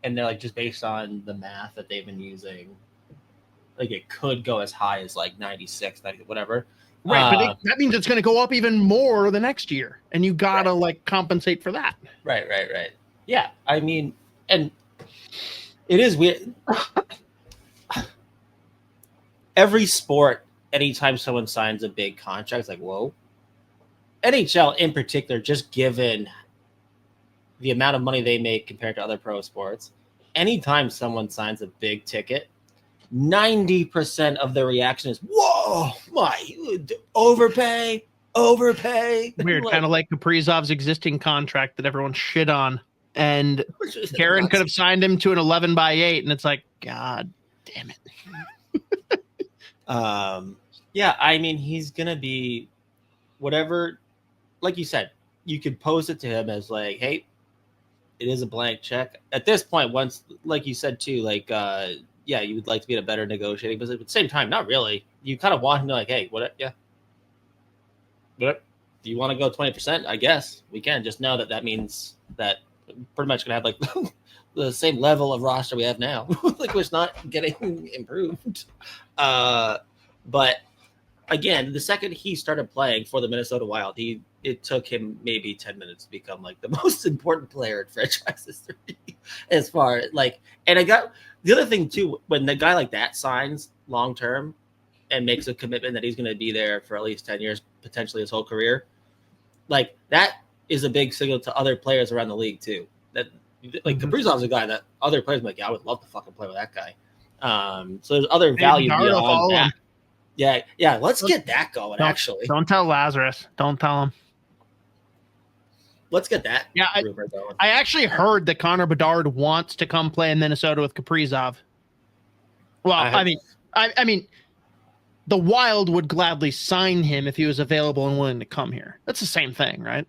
And they're like, just based on the math that they've been using, like it could go as high as like 96, 90, whatever. Right, but that means it's going to go up even more the next year, and you got to like compensate for that. Right. Yeah, I mean, and it is weird. Every sport, anytime someone signs a big contract, it's like, whoa. NHL in particular, just given the amount of money they make compared to other pro sports, anytime someone signs a big ticket, 90% of the reaction is, whoa, overpay. Weird, kind of like Kaprizov's existing contract that everyone shit on. And Karen could have signed him to an 11x8, and it's like, God damn it. Yeah, I mean, he's going to be whatever, like you said, you could pose it to him as like, hey, it is a blank check. At this point, once, like you said too, like, yeah, you would like to be in a better negotiating position, but at the same time, not really. You kind of want him to like, hey, what? Yeah, what? Do you want to go 20%? I guess we can. Just know that means that pretty much gonna have like the same level of roster we have now. Like, it's not getting improved. But again, the second he started playing for the Minnesota Wild, it took him maybe 10 minutes to become like the most important player in franchise history. As far like, and I got the other thing too, when the guy like that signs long term and makes a commitment that he's going to be there for at least 10 years, potentially his whole career, like that is a big signal to other players around the league too. That like Kaprizov's a guy that other players are like, yeah, I would love to fucking play with that guy. So there's other value beyond that. Yeah. Let's get that going. Actually, don't tell Lazarus. Don't tell him. Let's get that. Yeah, I actually heard that Connor Bedard wants to come play in Minnesota with Kaprizov. Well, I mean, the Wild would gladly sign him if he was available and willing to come here. That's the same thing, right?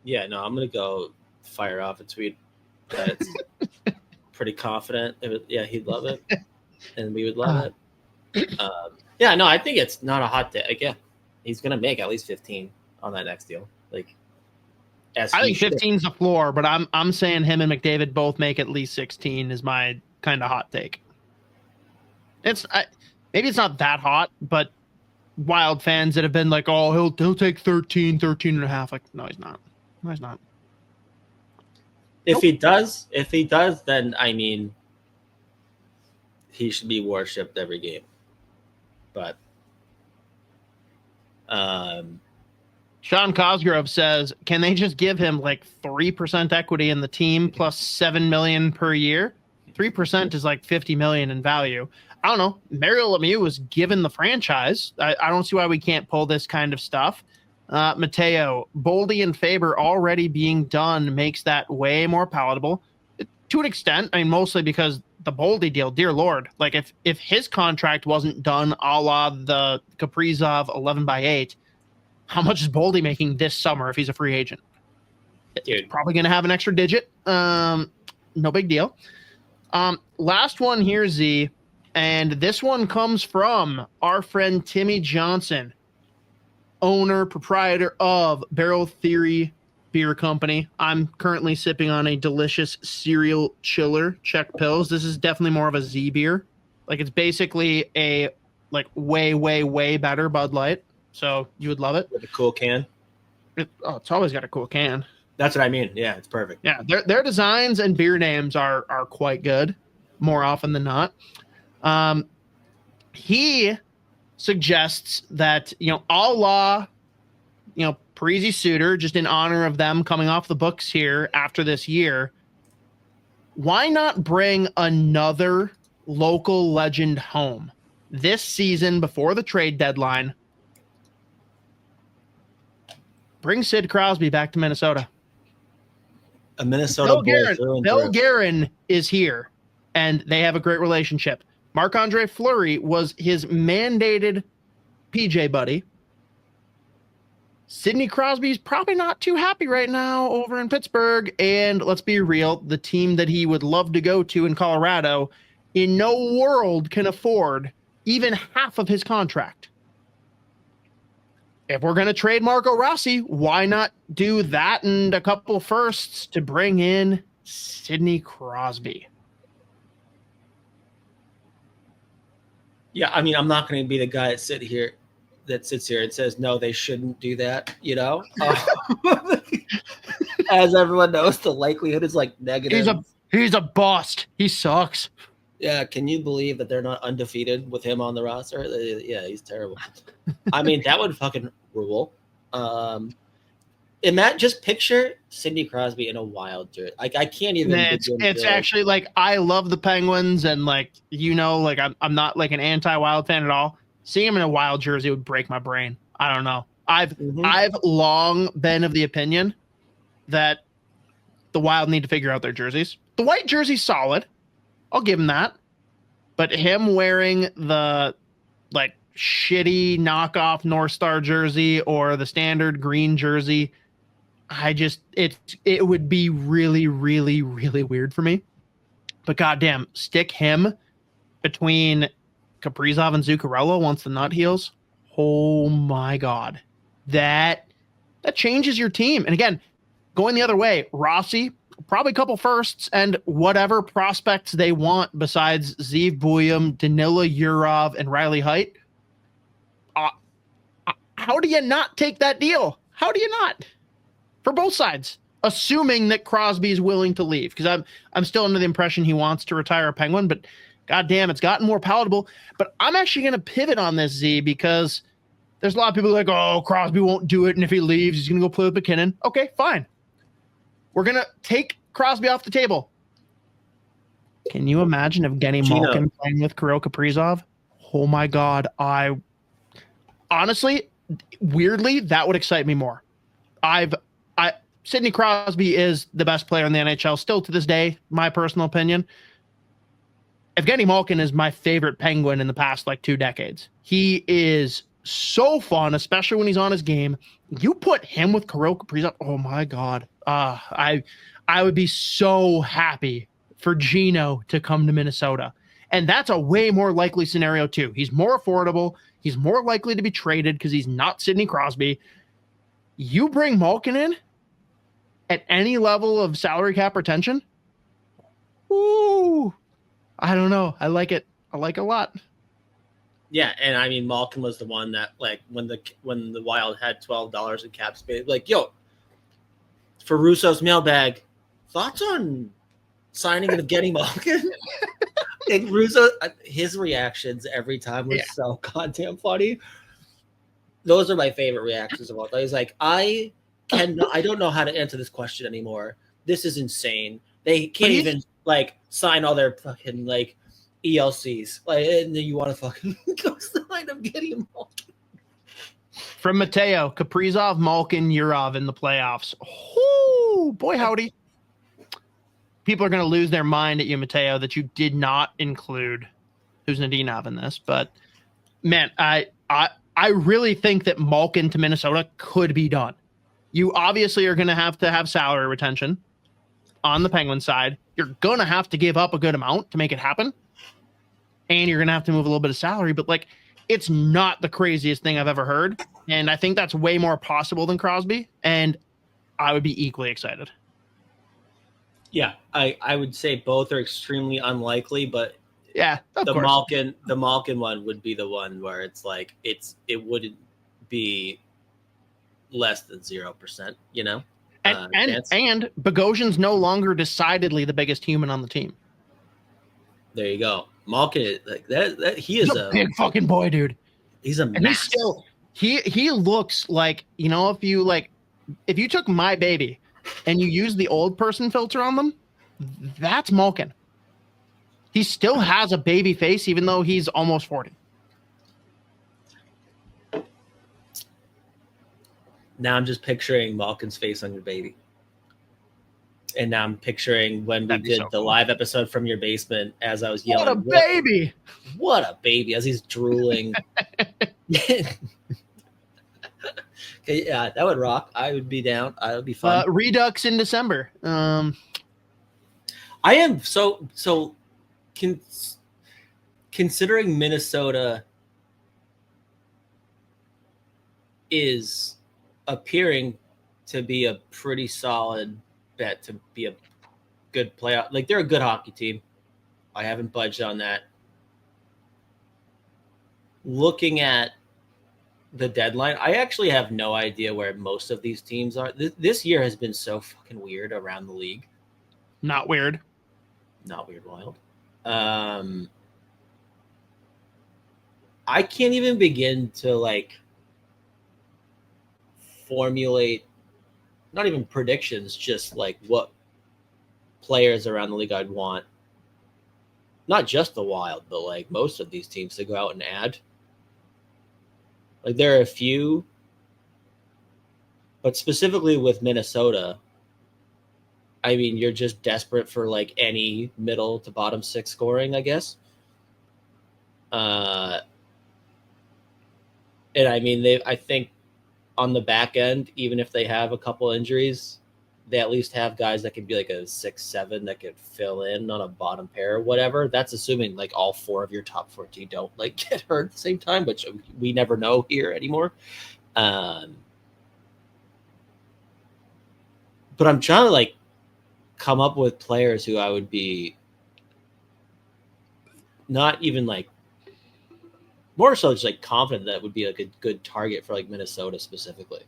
Yeah, no, I'm gonna go fire off a tweet that's pretty confident. He'd love it, and we would love it. Yeah, no, I think it's not a hot take. Like, yeah, he's gonna make at least 15 on that next deal. Like, I think 15 is the floor, but I'm saying him and McDavid both make at least 16 is my kind of hot take. Maybe it's not that hot, but Wild fans that have been like, oh, he'll take 13 and a half. Like, no, he's not. No, he's not. If he does, then I mean, he should be worshipped every game. But Sean Cosgrove says, can they just give him like 3% equity in the team plus $7 million per year? 3% is like $50 million in value. I don't know. Mario Lemieux was given the franchise. I don't see why we can't pull this kind of stuff. Mateo, Boldy and Faber already being done makes that way more palatable. To an extent, I mean, mostly because the Boldy deal, dear Lord, like if his contract wasn't done a la the Kaprizov 11x8, how much is Boldy making this summer if he's a free agent? Dude, probably going to have an extra digit. No big deal. Last one here, Z, and this one comes from our friend Timmy Johnson, owner, proprietor of Barrel Theory Beer Company. I'm currently sipping on a delicious cereal chiller Czech Pils. This is definitely more of a Z beer. Like, it's basically a like way, way, way better Bud Light. So you would love it. With a cool can. It's always got a cool can. That's what I mean. Yeah, it's perfect. Yeah, their designs and beer names are quite good, more often than not. He suggests that, a la, Parisi Suter, just in honor of them coming off the books here after this year, why not bring another local legend home this season before the trade deadline? Bring Sid Crosby back to Minnesota. A Minnesota Bill Guerin is here, and they have a great relationship. Marc-Andre Fleury was his mandated PJ buddy. Sidney Crosby's probably not too happy right now over in Pittsburgh, and let's be real, the team that he would love to go to in Colorado in no world can afford even half of his contract. If we're going to trade Marco Rossi, why not do that and a couple firsts to bring in Sidney Crosby? Yeah, I mean, I'm not going to be the guy that sits here and says, no, they shouldn't do that, As everyone knows, the likelihood is like negative. He's a bust. He sucks. Yeah, can you believe that they're not undefeated with him on the roster? Yeah, he's terrible. I mean, that would fucking rule. Just picture Sidney Crosby in a Wild jersey. Like, I can't even. It's actually like, I love the Penguins, and I'm not like an anti-Wild fan at all. Seeing him in a Wild jersey would break my brain. I don't know. I've long been of the opinion that the Wild need to figure out their jerseys. The white jersey's solid. I'll give him that. But him wearing the shitty knockoff North Star jersey or the standard green jersey, it would be really, really, really weird for me. But goddamn, stick him between Kaprizov and Zuccarello once the nut heals. Oh my God. That changes your team. And again, going the other way, Rossi probably a couple firsts and whatever prospects they want besides Zeev Buium, Danila Yurov, and Riley Height. How do you not take that deal? How do you not? For both sides, assuming that Crosby is willing to leave, because I'm still under the impression he wants to retire a Penguin, but goddamn, it's gotten more palatable. But I'm actually going to pivot on this, Z, because there's a lot of people like, oh, Crosby won't do it, and if he leaves, he's going to go play with McKinnon. Okay, fine. We're going to take Crosby off the table. Can you imagine if Evgeny Malkin playing with Kirill Kaprizov? Oh my God. Honestly, weirdly, that would excite me more. Sidney Crosby is the best player in the NHL still to this day, my personal opinion. Evgeny Malkin is my favorite Penguin in the past 2 decades. He is so fun, especially when he's on his game. You put him with Kirill Kaprizov, oh my God. I would be so happy for Gino to come to Minnesota. And that's a way more likely scenario too. He's more affordable. He's more likely to be traded because he's not Sidney Crosby. You bring Malkin in at any level of salary cap retention. Ooh, I don't know. I like it. I like it a lot. Yeah, and I mean Malkin was the one that when the Wild had $12 in cap space, yo, for Russo's mailbag, thoughts on signing and getting Malkin? And Russo, his reactions every time were so goddamn funny. Those are my favorite reactions of all time. He's like, I don't know how to answer this question anymore. This is insane. They can't even sign all their fucking ELCs. And then you want to fucking go sign them, getting Malkin. From Mateo, Kaprizov, Malkin, Yurov in the playoffs. Oh boy, howdy. People are going to lose their mind at you, Mateo, that you did not include Kuznetsov in this. But man, I really think that Malkin to Minnesota could be done. You obviously are going to have salary retention on the Penguin side. You're going to have to give up a good amount to make it happen. And you're going to have to move a little bit of salary. But it's not the craziest thing I've ever heard. And I think that's way more possible than Crosby. And I would be equally excited. Yeah, I would say both are extremely unlikely, but yeah, the Malkin one would be the one where it's it wouldn't be less than 0%, you know. And Bogosian's no longer decidedly the biggest human on the team. There you go, Malkin. That he is he's a big fucking boy, dude. He's a and he's still he looks like, you know, if you took my baby and you use the old person filter on them, that's Malkin. He still has a baby face, even though he's almost 40. Now I'm just picturing Malkin's face on your baby. And now I'm picturing when we did the live episode from your basement as I was yelling, What a baby! What a baby, as he's drooling. Okay, yeah, that would rock. I would be down. I would be fun. Redux in December. I am so considering Minnesota is appearing to be a pretty solid bet to be a good playoff. They're a good hockey team. I haven't budged on that. Looking at the deadline, I actually have no idea where most of these teams are. This year has been so fucking weird around the league. Not weird. Wild. I can't even begin to formulate not even predictions, just what players around the league I'd want. Not just the Wild, but most of these teams to go out and add. There are a few, but specifically with Minnesota, I mean, you're just desperate for any middle to bottom six scoring, I guess. And I mean, I think on the back end, even if they have a couple injuries, they at least have guys that could be a 6-7 that could fill in on a bottom pair or whatever. That's assuming all 4 of your top 14 don't get hurt at the same time, which we never know here anymore. But I'm trying to come up with players who I would be not even like more so just like confident that would be like a good target for like Minnesota specifically.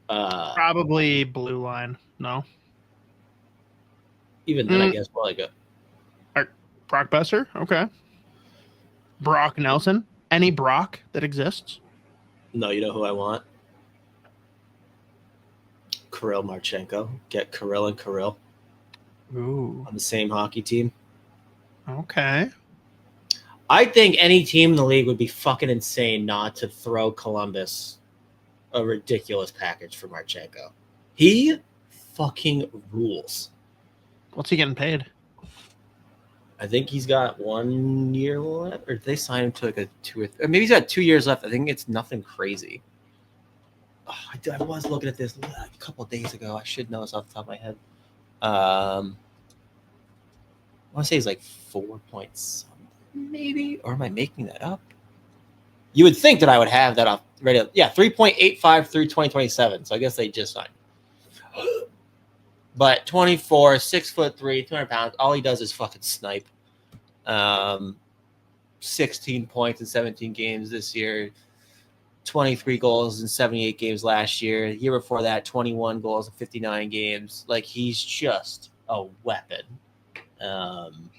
Probably blue line. No. Even then, I guess probably like Brock Besser. Okay. Brock Nelson. Any Brock that exists? No, you know who I want? Kirill Marchenko. Get Kirill and Kirill. Ooh. On the same hockey team. Okay. I think any team in the league would be fucking insane not to throw Columbus a ridiculous package for Marchenko. He fucking rules. What's he getting paid? I think he's got 1 year left, or did they sign him to like a 2 or maybe he's got 2 years left. I think it's nothing crazy. Oh, I was looking at this a couple of days ago. I should know this off the top of my head. I want to say he's like 4 point something, maybe, or am I making that up? You would think that I would have that off ready. Yeah, 3.85 through 2027. So I guess they just signed. But 24, 6'3", 200 pounds. All he does is fucking snipe. 16 points in 17 games this year. 23 goals in 78 games last year. The year before that, 21 goals in 59 games. Like, he's just a weapon. And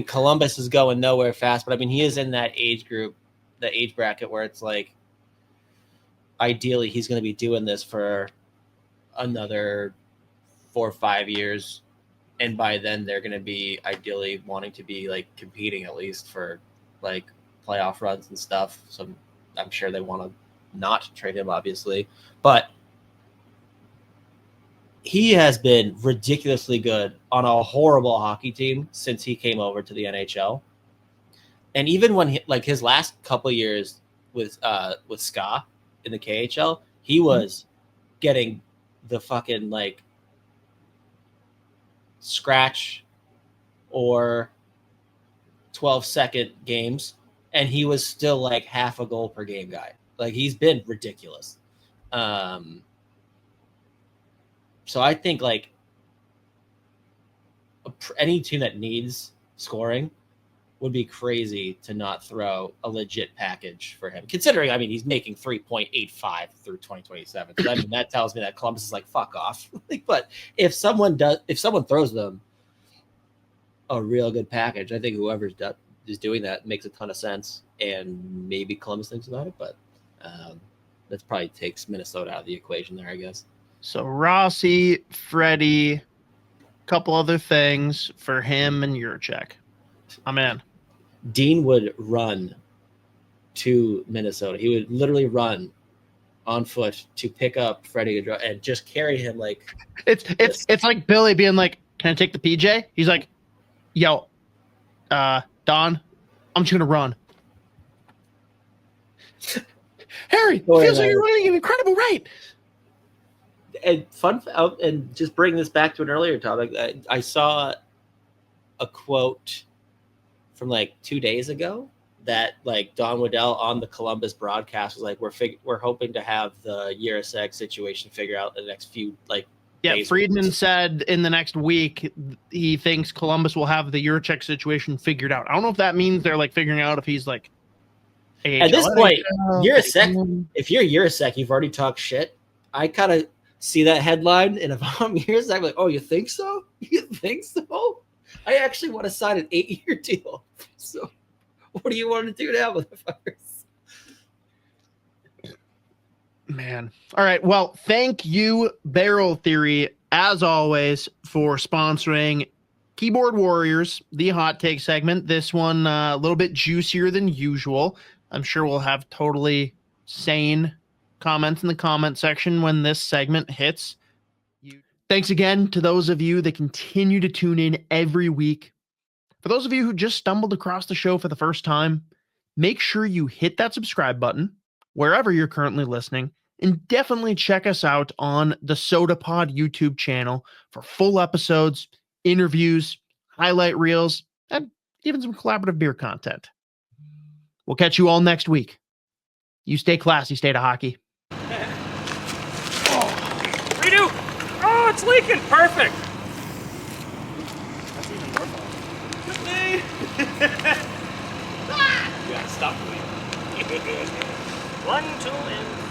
Columbus is going nowhere fast. But, I mean, he is in that age group, the age bracket where it's like, ideally, he's going to be doing this for another 4 or 5 years, and by then they're going to be ideally wanting to be like competing at least for like playoff runs and stuff. So I'm sure they want to not trade him, obviously, but he has been ridiculously good on a horrible hockey team since he came over to the NHL. And even when he, like his last couple of years with Ska in the KHL, he was getting the fucking like scratch or 12-second games, and he was still like half a goal per game guy. Like, he's been ridiculous. So I think like any team that needs scoring would be crazy to not throw a legit package for him, considering, I mean, he's making 3.85 through 2027. So, I mean, that tells me that Columbus is like, fuck off. But if someone throws them a real good package, I think whoever is doing that makes a ton of sense, and maybe Columbus thinks about it, but that probably takes Minnesota out of the equation there, I guess. So Rossi, Freddie, couple other things for him and Juracek. I'm in. Dean would run to Minnesota. He would literally run on foot to pick up Freddie and just carry him like it's like Billy being like, "Can I take the PJ?" He's like, "Yo, Don, I'm just gonna run." Harry, feels like you're running an incredible rate. And and just bring this back to an earlier topic. I saw a quote from like 2 days ago that like Don Waddell on the Columbus broadcast was like, we're hoping to have the Juracek situation figured out in the next few days. Friedman said in the next week he thinks Columbus will have the Juracek situation figured out. I don't know if that means they're like figuring out if he's like AHL, at this point, Juracek. If you're Juracek, you've already talked shit. I kind of see that headline, and if I'm Juracek, I'm like, oh, you think so? You think so? I actually want to sign an 8-year deal. So what do you want to do now, motherfuckers? Man. All right. Well, thank you, Barrel Theory, as always, for sponsoring Keyboard Warriors, the hot take segment. This one a little bit juicier than usual. I'm sure we'll have totally sane comments in the comment section when this segment hits. Thanks again to those of you that continue to tune in every week. For those of you who just stumbled across the show for the first time, make sure you hit that subscribe button wherever you're currently listening, and definitely check us out on the Soda Pod YouTube channel for full episodes, interviews, highlight reels, and even some collaborative beer content. We'll catch you all next week. You stay classy, stay to hockey. Redo! Oh! Oh, it's leaking. Perfect. That's even more fun. You gotta stop leaking. 1, 2, and